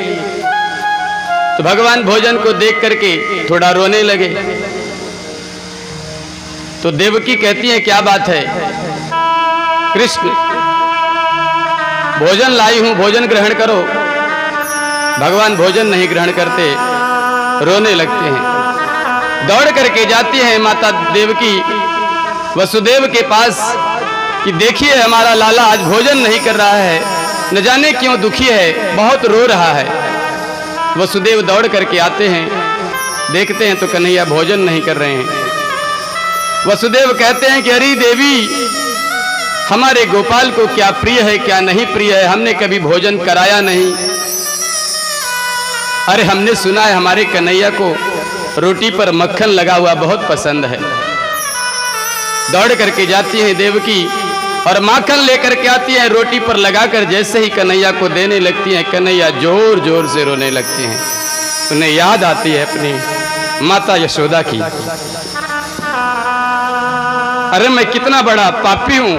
तो भगवान भोजन को देख करके थोड़ा रोने लगे। तो देवकी कहती है क्या बात है? कृष्ण भोजन लाई हूं, भोजन ग्रहण करो। भगवान भोजन नहीं ग्रहण करते, रोने लगते हैं। दौड़ करके जाती है माता देवकी वसुदेव के पास कि देखिए हमारा लाला आज भोजन नहीं कर रहा है, न जाने क्यों दुखी है, बहुत रो रहा है। वसुदेव दौड़ करके आते हैं, देखते हैं तो कन्हैया भोजन नहीं कर रहे हैं। वसुदेव कहते हैं कि अरे देवी, हमारे गोपाल को क्या प्रिय है क्या नहीं प्रिय है, हमने कभी भोजन कराया नहीं। अरे हमने सुना है हमारे कन्हैया को रोटी पर मक्खन लगा हुआ बहुत पसंद है। दौड़ करके जाती है देवकी और माखन लेकर के आती है, रोटी पर लगाकर जैसे ही कन्हैया को देने लगती हैं, कन्हैया जोर जोर से रोने लगते हैं। उन्हें याद आती है अपनी माता यशोदा की। अरे मैं कितना बड़ा पापी हूं,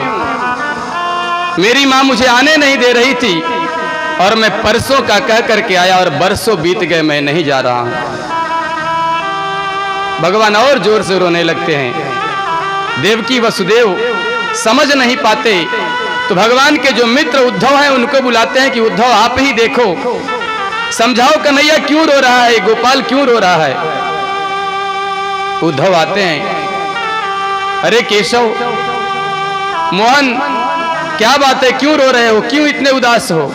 मेरी मां मुझे आने नहीं दे रही थी और मैं परसों का कह करके आया और बरसों बीत गए, मैं नहीं जा रहा हूं। भगवान और जोर से रोने लगते हैं। देवकी वसुदेव समझ नहीं पाते तो भगवान के जो मित्र उद्धव हैं उनको बुलाते हैं कि उद्धव आप ही देखो, समझाओ कन्हैया क्यों रो रहा है, गोपाल क्यों रो रहा है। उद्धव आते हैं, अरे केशव, मोहन, क्या बात है, क्यों रो रहे हो, क्यों इतने उदास हो।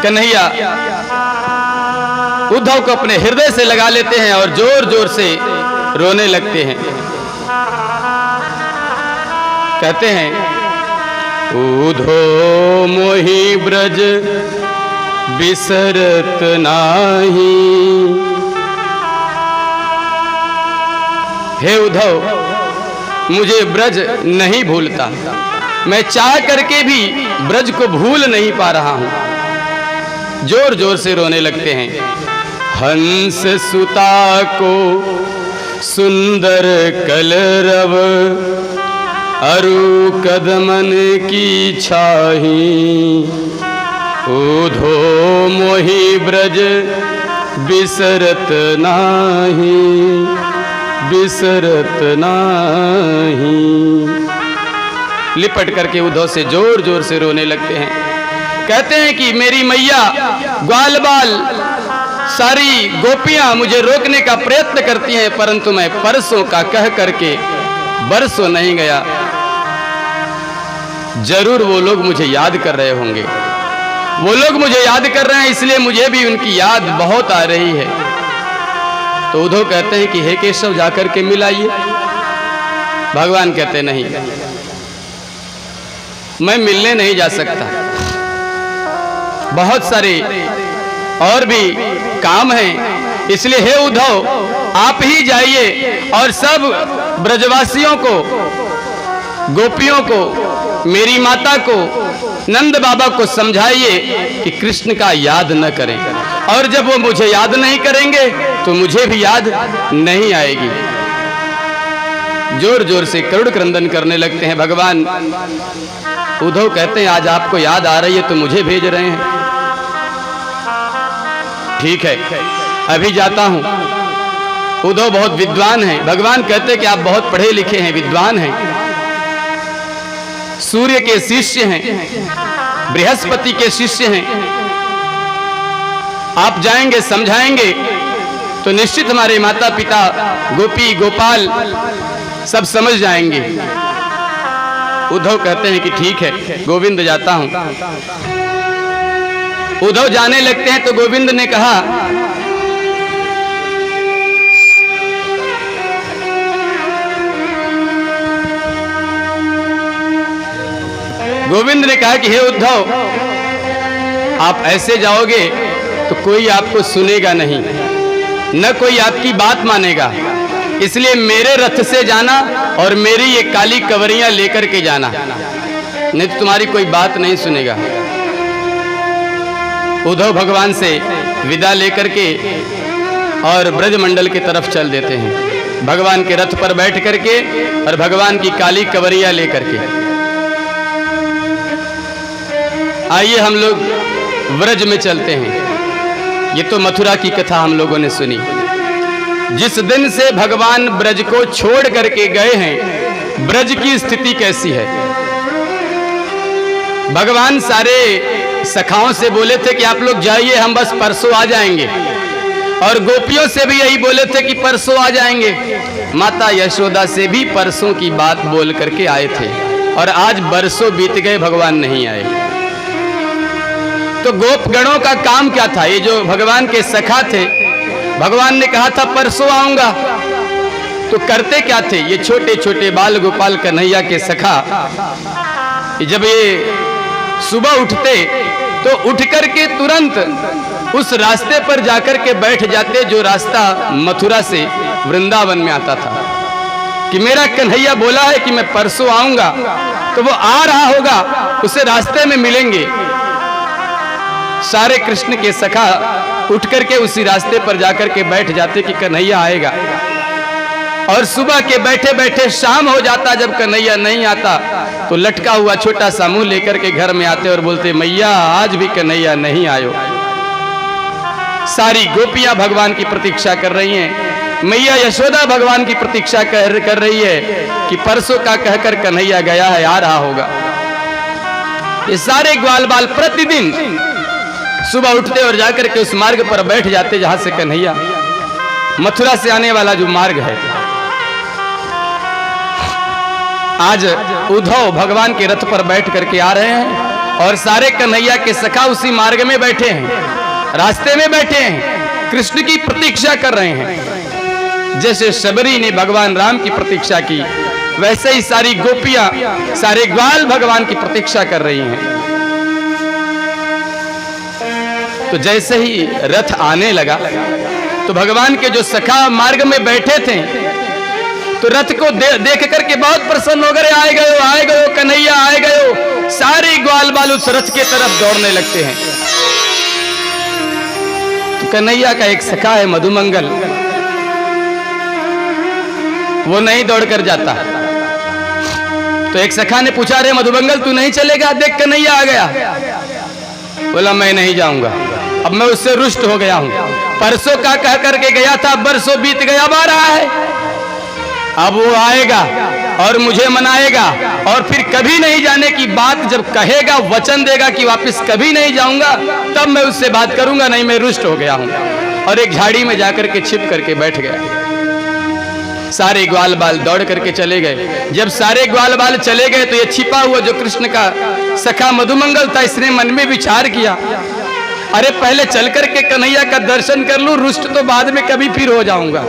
कन्हैया उद्धव को अपने हृदय से लगा लेते हैं और जोर जोर से रोने लगते हैं। कहते हैं उधो मोहि ब्रज बिसरत नाही, हे उद्धव, मुझे ब्रज नहीं भूलता, मैं चाह करके भी ब्रज को भूल नहीं पा रहा हूं। जोर जोर से रोने लगते हैं। हंस सुता को सुंदर कलरव, अरु कदमन की छाही, उधो मोहि ब्रज बिसरत नाही, बिसरत नाही। लिपट करके उद्धव से जोर जोर से रोने लगते हैं। कहते हैं कि मेरी मैया, ग्वाल बाल सारी गोपियां मुझे रोकने का प्रयत्न करती हैं, परंतु मैं परसों का कह करके बरसों नहीं गया। जरूर वो लोग मुझे याद कर रहे होंगे, वो लोग मुझे याद कर रहे हैं, इसलिए मुझे भी उनकी याद बहुत आ रही है। तो उद्धव कहते हैं कि हे केशव, जाकर के मिलाइए। भगवान कहते नहीं, मैं मिलने नहीं जा सकता, बहुत सारे और भी काम हैं, इसलिए हे उद्धव आप ही जाइए और सब ब्रजवासियों को, गोपियों को, मेरी माता को, नंद बाबा को समझाइए कि कृष्ण का याद न करें, और जब वो मुझे याद नहीं करेंगे तो मुझे भी याद नहीं आएगी। जोर जोर से करुण क्रंदन करने लगते हैं भगवान। उद्धव कहते हैं आज आपको याद आ रही है तो मुझे भेज रहे हैं। ठीक है, अभी जाता हूं। उद्धव बहुत विद्वान हैं। भगवान कहते हैं कि आप बहुत पढ़े लिखे हैं, विद्वान हैं, सूर्य के शिष्य हैं, बृहस्पति के शिष्य हैं। आप जाएंगे, समझाएंगे तो निश्चित हमारे माता पिता, गोपी गोपाल सब समझ जाएंगे। उद्धव कहते हैं कि ठीक है, गोविंद जाता हूं। उद्धव जाने लगते हैं तो गोविंद ने कहा, गोविंद ने कहा कि हे उद्धव, आप ऐसे जाओगे तो कोई आपको सुनेगा नहीं, न कोई आपकी बात मानेगा, इसलिए मेरे रथ से जाना और मेरी ये काली कवरियां लेकर के जाना, नहीं तो तुम्हारी कोई बात नहीं सुनेगा। उद्धव भगवान से विदा लेकर के और ब्रजमंडल की तरफ चल देते हैं, भगवान के रथ पर बैठ करके और भगवान की काली कवरियां लेकर के। आइए हम लोग व्रज में चलते हैं। ये तो मथुरा की कथा हम लोगों ने सुनी। जिस दिन से भगवान ब्रज को छोड़ करके गए हैं, ब्रज की स्थिति कैसी है। भगवान सारे सखाओं से बोले थे कि आप लोग जाइए, हम बस परसों आ जाएंगे, और गोपियों से भी यही बोले थे कि परसों आ जाएंगे। माता यशोदा से भी परसों की बात बोल करके आए थे, और आज बरसों बीत गए, भगवान नहीं आए। तो गोपगणों का काम क्या था? ये जो भगवान के सखा थे, भगवान ने कहा था परसों आऊंगा, तो करते क्या थे ये छोटे छोटे बाल गोपाल कन्हैया के सखा? जब ये सुबह उठते तो उठ करके तुरंत उस रास्ते पर जाकर के बैठ जाते जो रास्ता मथुरा से वृंदावन में आता था, कि मेरा कन्हैया बोला है कि मैं परसों आऊंगा, तो वो आ रहा होगा, उसे रास्ते में मिलेंगे। सारे कृष्ण के सखा उठ करके उसी रास्ते पर जाकर के बैठ जाते कि कन्हैया आएगा, और सुबह के बैठे बैठे शाम हो जाता। जब कन्हैया नहीं आता तो लटका हुआ छोटा सा मुंह लेकर के घर में आते और बोलते, मैया आज भी कन्हैया नहीं आयो। सारी गोपियां भगवान की प्रतीक्षा कर रही हैं, मैया यशोदा भगवान की प्रतीक्षा कर रही है कि परसों का कहकर कन्हैया गया है, आ रहा होगा। ये सारे ग्वाल बाल प्रतिदिन सुबह उठते और जाकर के उस मार्ग पर बैठ जाते जहां से कन्हैया, मथुरा से आने वाला जो मार्ग है। आज उद्धव भगवान के रथ पर बैठ करके आ रहे हैं, और सारे कन्हैया के सखा उसी मार्ग में बैठे हैं, रास्ते में बैठे हैं, कृष्ण की प्रतीक्षा कर रहे हैं। जैसे शबरी ने भगवान राम की प्रतीक्षा की, वैसे ही सारी गोपियां, सारे ग्वाल भगवान की प्रतीक्षा कर रही हैं। तो जैसे ही रथ आने लगा तो भगवान के जो सखा मार्ग में बैठे थे तो रथ को देख करके बहुत प्रसन्न हो गए। आए गए कन्हैया आए गए। सारे ग्वाल बाल उस रथ के तरफ दौड़ने लगते हैं। तो कन्हैया का एक सखा है मधुमंगल, वो नहीं दौड़ कर जाता। तो एक सखा ने पूछा, रे मधुमंगल तू नहीं चलेगा? देख कन्हैया आ गया। बोला मैं नहीं जाऊंगा, अब मैं उससे रुष्ट हो गया हूं। परसों का कह करके गया था, बरसों बीत गया, अब आ रहा है। अब वो आएगा और मुझे मनाएगा और फिर कभी नहीं जाने की बात जब कहेगा, वचन देगा कि वापस कभी नहीं जाऊंगा, तब मैं उससे बात करूंगा, नहीं मैं रुष्ट हो गया हूं। और एक झाड़ी में जाकर के छिप करके बैठ गया। सारे ग्वाल बाल दौड़ करके चले गए। जब सारे ग्वाल बाल चले गए तो ये छिपा हुआ जो कृष्ण का सखा मधुमंगल था, इसने मन में विचार किया, अरे पहले चल करके कन्हैया का दर्शन कर लूं, रुष्ट तो बाद में कभी फिर हो जाऊंगा।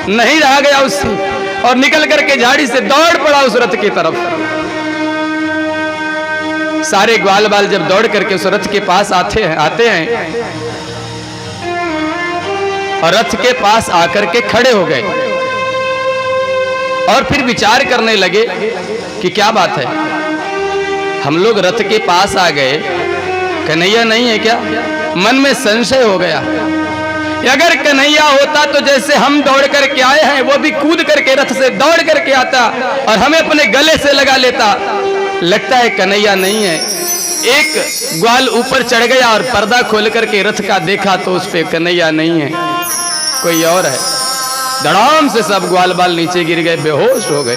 नहीं रहा गया उससे और निकल करके झाड़ी से दौड़ पड़ा उस रथ की तरफ। सारे ग्वाल बाल जब दौड़ करके उस रथ के पास आते हैं और रथ के पास आकर के खड़े हो गए और फिर विचार करने लगे कि क्या बात है, हम लोग रथ के पास आ गए, कन्हैया नहीं है क्या? मन में संशय हो गया। अगर कन्हैया होता तो जैसे हम दौड़ करके आए हैं, वो भी कूद करके रथ से दौड़ करके आता और हमें अपने गले से लगा लेता। लगता है कन्हैया नहीं है। एक ग्वाल ऊपर चढ़ गया और पर्दा खोल करके रथ का देखा तो उस पे कन्हैया नहीं है, कोई और है। धड़ाम से सब ग्वाल बाल नीचे गिर गए, बेहोश हो गए।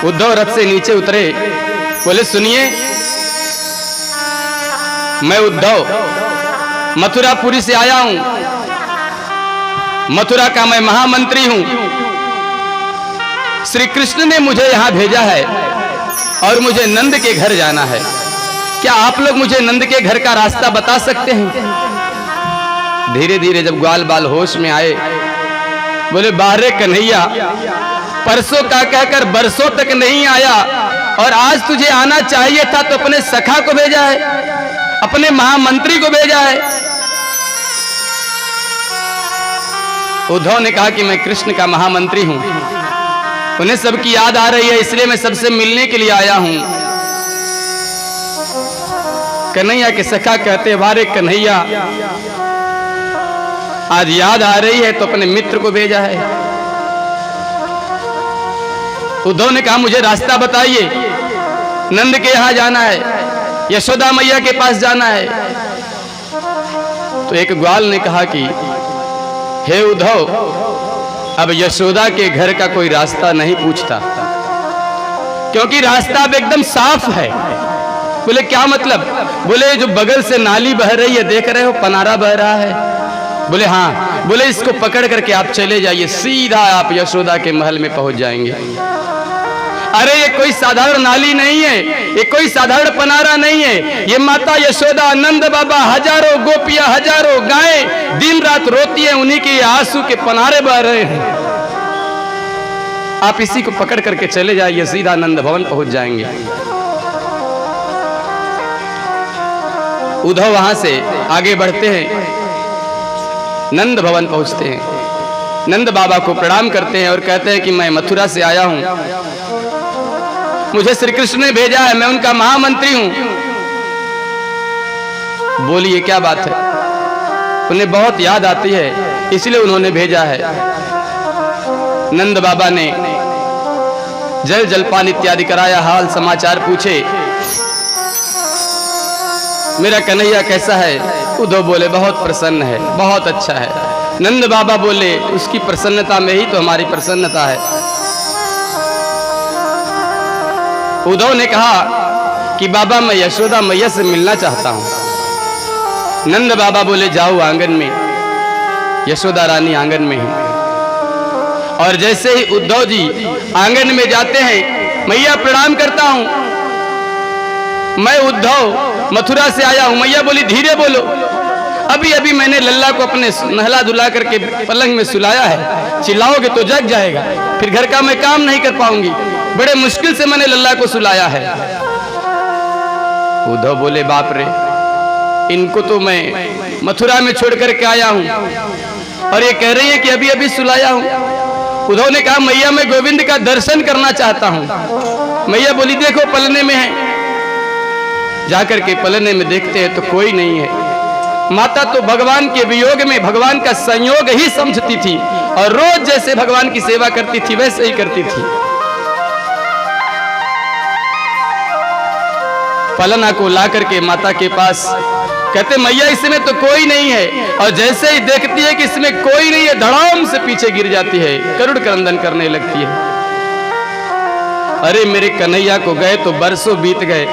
उद्धव रथ से नीचे उतरे, बोले सुनिए, मैं उद्धव मथुरापुरी से आया हूं, मथुरा का मैं महामंत्री हूं। श्री कृष्ण ने मुझे यहां भेजा है और मुझे नंद के घर जाना है। क्या आप लोग मुझे नंद के घर का रास्ता बता सकते हैं? धीरे धीरे जब ग्वाल बाल होश में आए, बोले बाहरे कन्हैया, परसों का कहकर बरसों तक नहीं आया और आज तुझे आना चाहिए था तो अपने सखा को भेजा है, अपने महामंत्री को भेजा है। उद्धव ने कहा कि मैं कृष्ण का महामंत्री हूं, उन्हें सबकी याद आ रही है, इसलिए मैं सबसे मिलने के लिए आया हूं। कन्हैया के सखा कहते, बारे कन्हैया, आज याद आ रही है तो अपने मित्र को भेजा है। उद्धव ने कहा मुझे रास्ता बताइए, नंद के यहां जाना है, यशोदा मैया के पास जाना है। तो एक ग्वाल ने कहा कि हे उद्धव, अब यशोदा के घर का कोई रास्ता नहीं पूछता, क्योंकि रास्ता अब एकदम साफ है। बोले क्या मतलब? बोले जो बगल से नाली बह रही है, देख रहे हो, पनारा बह रहा है। बोले हाँ। बोले इसको पकड़ करके आप चले जाइए, सीधा आप यशोदा के महल में पहुंच जाएंगे। अरे ये कोई साधारण नाली नहीं है, ये कोई साधारण पनारा नहीं है, ये माता यशोदा, नंद बाबा, हजारों गोपियां, हजारों गायें दिन रात रोती हैं, उन्हीं के आंसू के पनारे बह रहे हैं। आप इसी को पकड़ करके चले जाइए, सीधा नंद भवन पहुंच जाएंगे। उद्धव वहां से आगे बढ़ते हैं, नंद भवन पहुंचते हैं, नंद बाबा को प्रणाम करते हैं और कहते हैं कि मैं मथुरा से आया हूं, मुझे श्री कृष्ण ने भेजा है, मैं उनका महामंत्री हूं। बोलिए क्या बात है? उन्हें बहुत याद आती है, इसलिए उन्होंने भेजा है। नंद बाबा ने जल जलपान इत्यादि कराया, हाल समाचार पूछे, मेरा कन्हैया कैसा है? उद्धव बोले बहुत प्रसन्न है, बहुत अच्छा है। नंद बाबा बोले उसकी प्रसन्नता में ही तो हमारी प्रसन्नता है। उद्धव ने कहा कि बाबा मैं यशोदा मैया से मिलना चाहता हूं। नंद बाबा बोले जाओ आंगन में, यशोदा रानी आंगन में है। और जैसे ही उद्धव जी आंगन में जाते हैं, मैया प्रणाम करता हूं, मैं उद्धव मथुरा से आया हूं। मैया बोली धीरे बोलो, अभी अभी मैंने लल्ला को अपने नहला धुला करके पलंग में सुलाया है, चिल्लाओगे तो जग जाएगा, फिर घर का मैं काम नहीं कर पाऊंगी, बड़े मुश्किल से मैंने लल्ला को सुलाया है। उद्धव बोले बाप रे, इनको तो मैं मथुरा में छोड़ करके आया हूं, और ये कह रही है कि अभी अभी सुलाया हूं। उद्धव ने कहा मैया मैं गोविंद का दर्शन करना चाहता हूं। मैया बोली देखो पलने में है। जाकर के पलने में देखते हैं तो कोई नहीं है। माता तो भगवान के वियोग में भगवान का संयोग ही समझती थी और रोज जैसे भगवान की सेवा करती थी वैसे ही करती थी। पलना को ला करके माता के पास कहते मैया इसमें तो कोई नहीं है, और जैसे ही देखती है कि इसमें कोई नहीं है धड़ाम से पीछे गिर जाती है, करुण क्रंदन करने लगती है। अरे मेरे कन्हैया को गए तो बरसों बीत गए।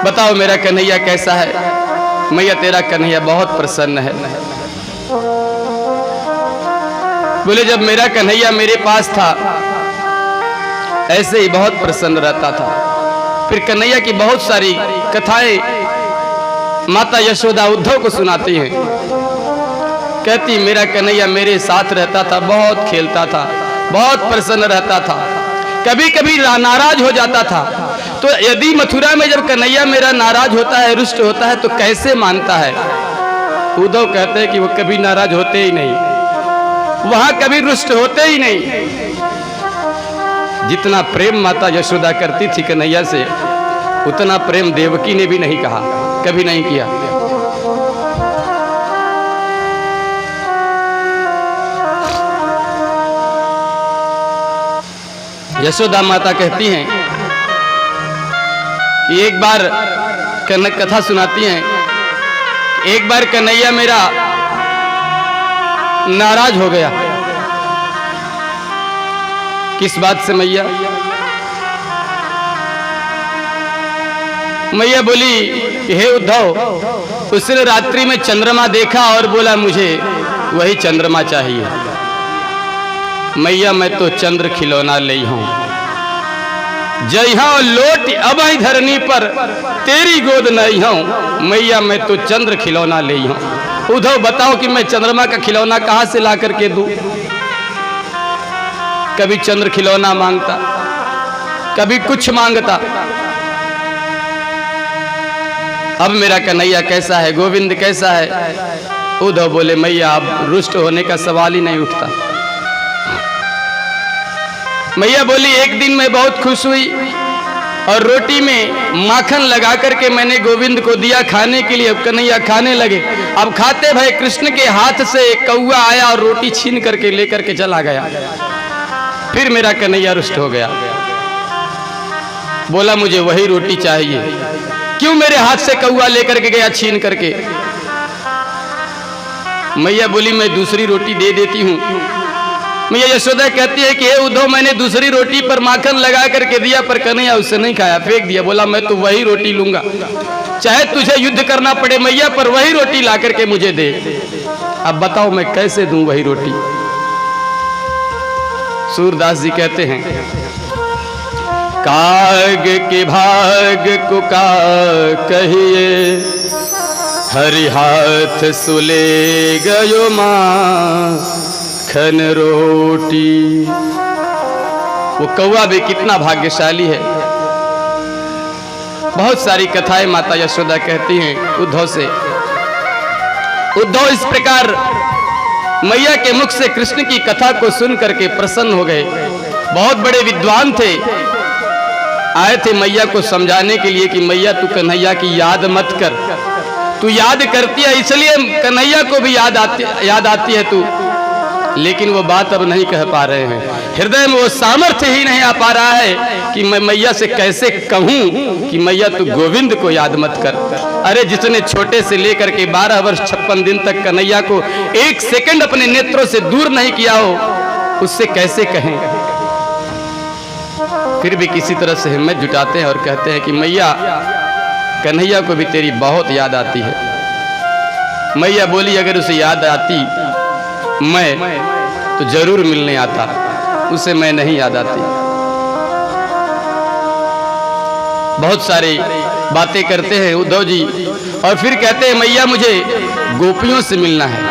बताओ मेरा कन्हैया कैसा है? मैया तेरा कन्हैया बहुत प्रसन्न है। बोले जब मेरा कन्हैया मेरे पास था ऐसे ही बहुत प्रसन्न रहता था। फिर कन्हैया की बहुत सारी कथाएं माता यशोदा उद्धव को सुनाती हैं। कहती मेरा कन्हैया मेरे साथ रहता था, बहुत खेलता था, बहुत प्रसन्न रहता था, कभी कभी नाराज हो जाता था। तो यदि मथुरा में जब कन्हैया मेरा नाराज होता है, रुष्ट होता है तो कैसे मानता है? उद्धव कहते हैं कि वो कभी नाराज होते ही नहीं, वहां कभी रुष्ट होते ही नहीं। जितना प्रेम माता यशोदा करती थी कन्हैया से, उतना प्रेम देवकी ने भी नहीं कहा, कभी नहीं किया। यशोदा माता कहती हैं कि एक बार कथा सुनाती हैं, एक बार कन्हैया मेरा नाराज हो गया। किस बात से मैया? मैया बोली हे उद्धव उसने रात्रि में चंद्रमा देखा और बोला मुझे वही चंद्रमा चाहिए। मैया मैं तो चंद्र खिलौना ले हूं, जइहा लोट अब धरनी पर तेरी गोद नहीं हूं। मैया मैं तो चंद्र खिलौना ले हूं। उद्धव बताओ कि मैं चंद्रमा का खिलौना कहां से ला करके दूं? कभी चंद्र खिलौना मांगता, कभी कुछ मांगता। अब मेरा कन्हैया कैसा है, गोविंद कैसा है? उद्धव बोले मैया अब रुष्ट होने का सवाल ही नहीं उठता। मैया बोली एक दिन मैं बहुत खुश हुई और रोटी में माखन लगा करके मैंने गोविंद को दिया खाने के लिए। अब कन्हैया खाने लगे। अब खाते भय कृष्ण के हाथ से कौआ आया और रोटी छीन करके लेकर के चला गया। फिर मेरा कन्हैया रुष्ट हो गया, बोला मुझे वही रोटी चाहिए। क्यों मेरे हाथ से कौआ लेकर के गया छीन करके? मैया बोली मैं दूसरी रोटी दे देती हूं। मैया यशोदा कहती है कि हे उद्धव मैंने दूसरी रोटी पर माखन लगा करके दिया, पर कन्हैया उससे नहीं खाया, फेंक दिया। बोला मैं तो वही रोटी लूंगा, चाहे तुझे युद्ध करना पड़े मैया, पर वही रोटी ला करके मुझे दे। अब बताओ मैं कैसे दूं वही रोटी? सूरदास जी कहते हैं काग के भाग को का कहिए, हरि हाथ सुले गयो माखन रोटी। वो कौवा भी कितना भाग्यशाली है। बहुत सारी कथाएं माता यशोदा कहती हैं उद्धव से। उद्धव इस प्रकार मैया के मुख से कृष्ण की कथा को सुन करके प्रसन्न हो गए। बहुत बड़े विद्वान थे, आए थे मैया को समझाने के लिए कि मैया तू कन्हैया की याद मत कर, तू याद करती है इसलिए कन्हैया को भी याद आती है तू, लेकिन वो बात अब नहीं कह पा रहे हैं। हृदय में वो सामर्थ्य ही नहीं आ पा रहा है कि मैं मैया से कैसे कहूं कि मैया तू गोविंद को याद मत कर। अरे जिसने छोटे से लेकर के 12 वर्ष 56 दिन तक कन्हैया को एक सेकंड अपने नेत्रों से दूर नहीं किया हो, उससे कैसे कहें? फिर भी किसी तरह से हिम्मत जुटाते हैं और कहते हैं कि मैया कन्हैया को भी तेरी बहुत याद आती है। मैया बोली अगर उसे याद आती मैं तो जरूर मिलने आता, उसे मैं नहीं याद आती। बहुत सारी बातें करते हैं उद्धव जी और फिर कहते हैं मैया मुझे गोपियों से मिलना है।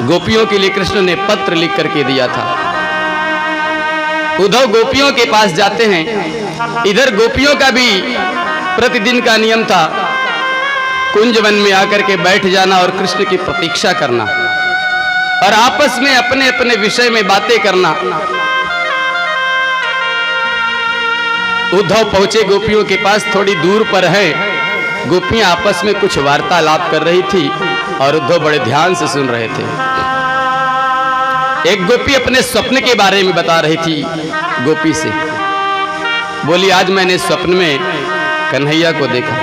गोपियों के लिए कृष्ण ने पत्र लिख करके दिया था। उद्धव गोपियों के पास जाते हैं। इधर गोपियों का भी प्रतिदिन का नियम था कुंज वन में आकर के बैठ जाना और कृष्ण की प्रतीक्षा करना और आपस में अपने अपने विषय में बातें करना। उद्धव पहुंचे गोपियों के पास, थोड़ी दूर पर है। गोपियां आपस में कुछ वार्तालाप कर रही थी और उद्धव बड़े ध्यान से सुन रहे थे। एक गोपी अपने स्वप्न के बारे में बता रही थी गोपी से। बोली, आज मैंने स्वप्न में कन्हैया को देखा।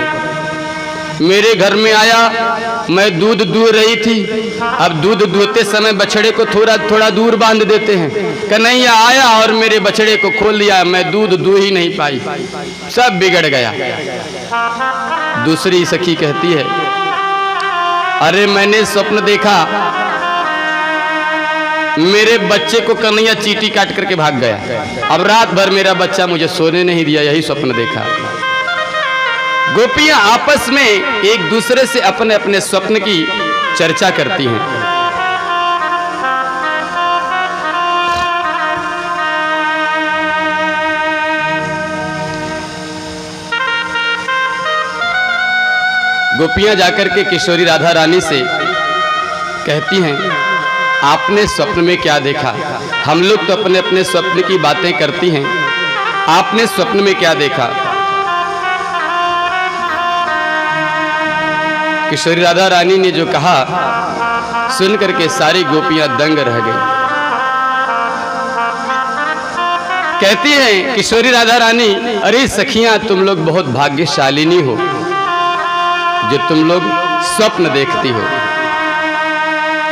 मेरे घर में आया, मैं दूध दूह रही थी। अब दूध दूहते समय बछड़े को थोड़ा थोड़ा दूर बांध देते हैं। कन्हैया आया और मेरे बछड़े को खोल दिया। मैं दूध दूह ही नहीं पाई, सब बिगड़ गया। दूसरी सखी कहती है, अरे मैंने स्वप्न देखा, मेरे बच्चे को कन्हैया चींटी काट करके भाग गया। अब रात भर मेरा बच्चा मुझे सोने नहीं दिया, यही स्वप्न देखा। गोपियां आपस में एक दूसरे से अपने अपने स्वप्न की चर्चा करती हैं। गोपियां जाकर के किशोरी राधा रानी से कहती हैं, आपने स्वप्न में क्या देखा? हम लोग तो अपने अपने स्वप्न की बातें करती हैं, आपने स्वप्न में क्या देखा? किशोरी राधा रानी ने जो कहा सुन करके सारी गोपियां दंग रह गई। कहती हैं किशोरी राधा रानी, अरे सखियां, तुम लोग बहुत भाग्यशालिनी हो जो तुम लोग स्वप्न देखती हो।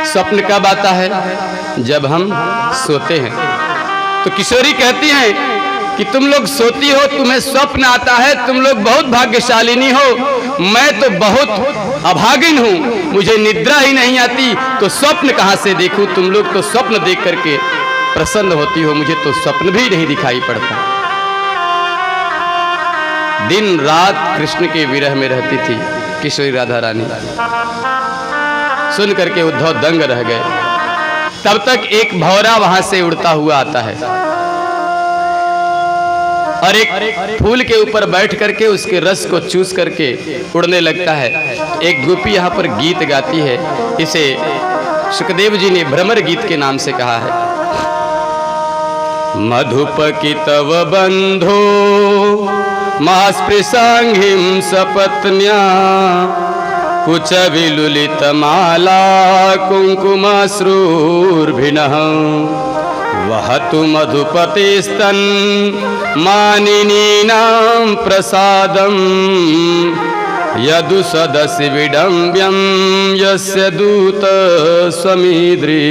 स्वप्न कब आता है? जब हम सोते हैं। तो किशोरी कहती हैं कि तुम लोग सोती हो, तुम्हें स्वप्न आता है, तुम लोग बहुत भाग्यशालिनी हो। मैं तो बहुत अभागिन हूं, मुझे निद्रा ही नहीं आती, तो स्वप्न कहां से देखूं? तुम लोग तो स्वप्न देख करके प्रसन्न होती हो, मुझे तो स्वप्न भी नहीं दिखाई पड़ता। दिन रात कृष्ण के विरह में रहती थी किशोरी राधा रानी। सुन करके उद्धव दंग रह गए। तब तक एक भौरा वहां से उड़ता हुआ आता है और एक फूल के ऊपर बैठ करके उसके रस को चूस करके उड़ने लगता है। एक गोपी यहाँ पर गीत गाती है, इसे सुखदेव जी ने भ्रमर गीत के नाम से कहा है। मधुपकी तव बंधो मास्पृशांघिं सपत्न्या कुच विलुलित माला कुंकुमाश्रूर्भिनः वहतु मधुपतिस्तन मानिनीनां प्रसादं यदु सदसि विडम्ब्यं यस्य दूत समीद्री।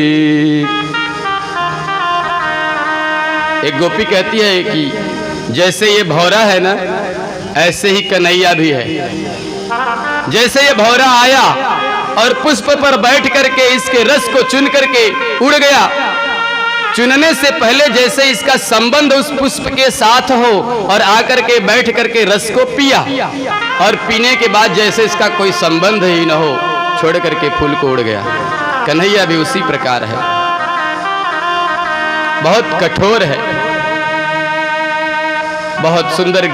एक गोपी कहती है कि जैसे ये भौरा है ना, ऐसे ही कन्हैया भी है। जैसे ये भौरा आया और पुष्प पर बैठ करके इसके रस को चुन करके उड़ गया, चुनने से पहले जैसे इसका संबंध उस पुष्प के साथ हो और आकर के बैठ करके रस को पिया, और पीने के बाद जैसे इसका कोई संबंध ही न हो, छोड़ करके फूल को उड़ गया। कन्हैया भी उसी प्रकार है, बहुत कठोर है, बहुत सुंदर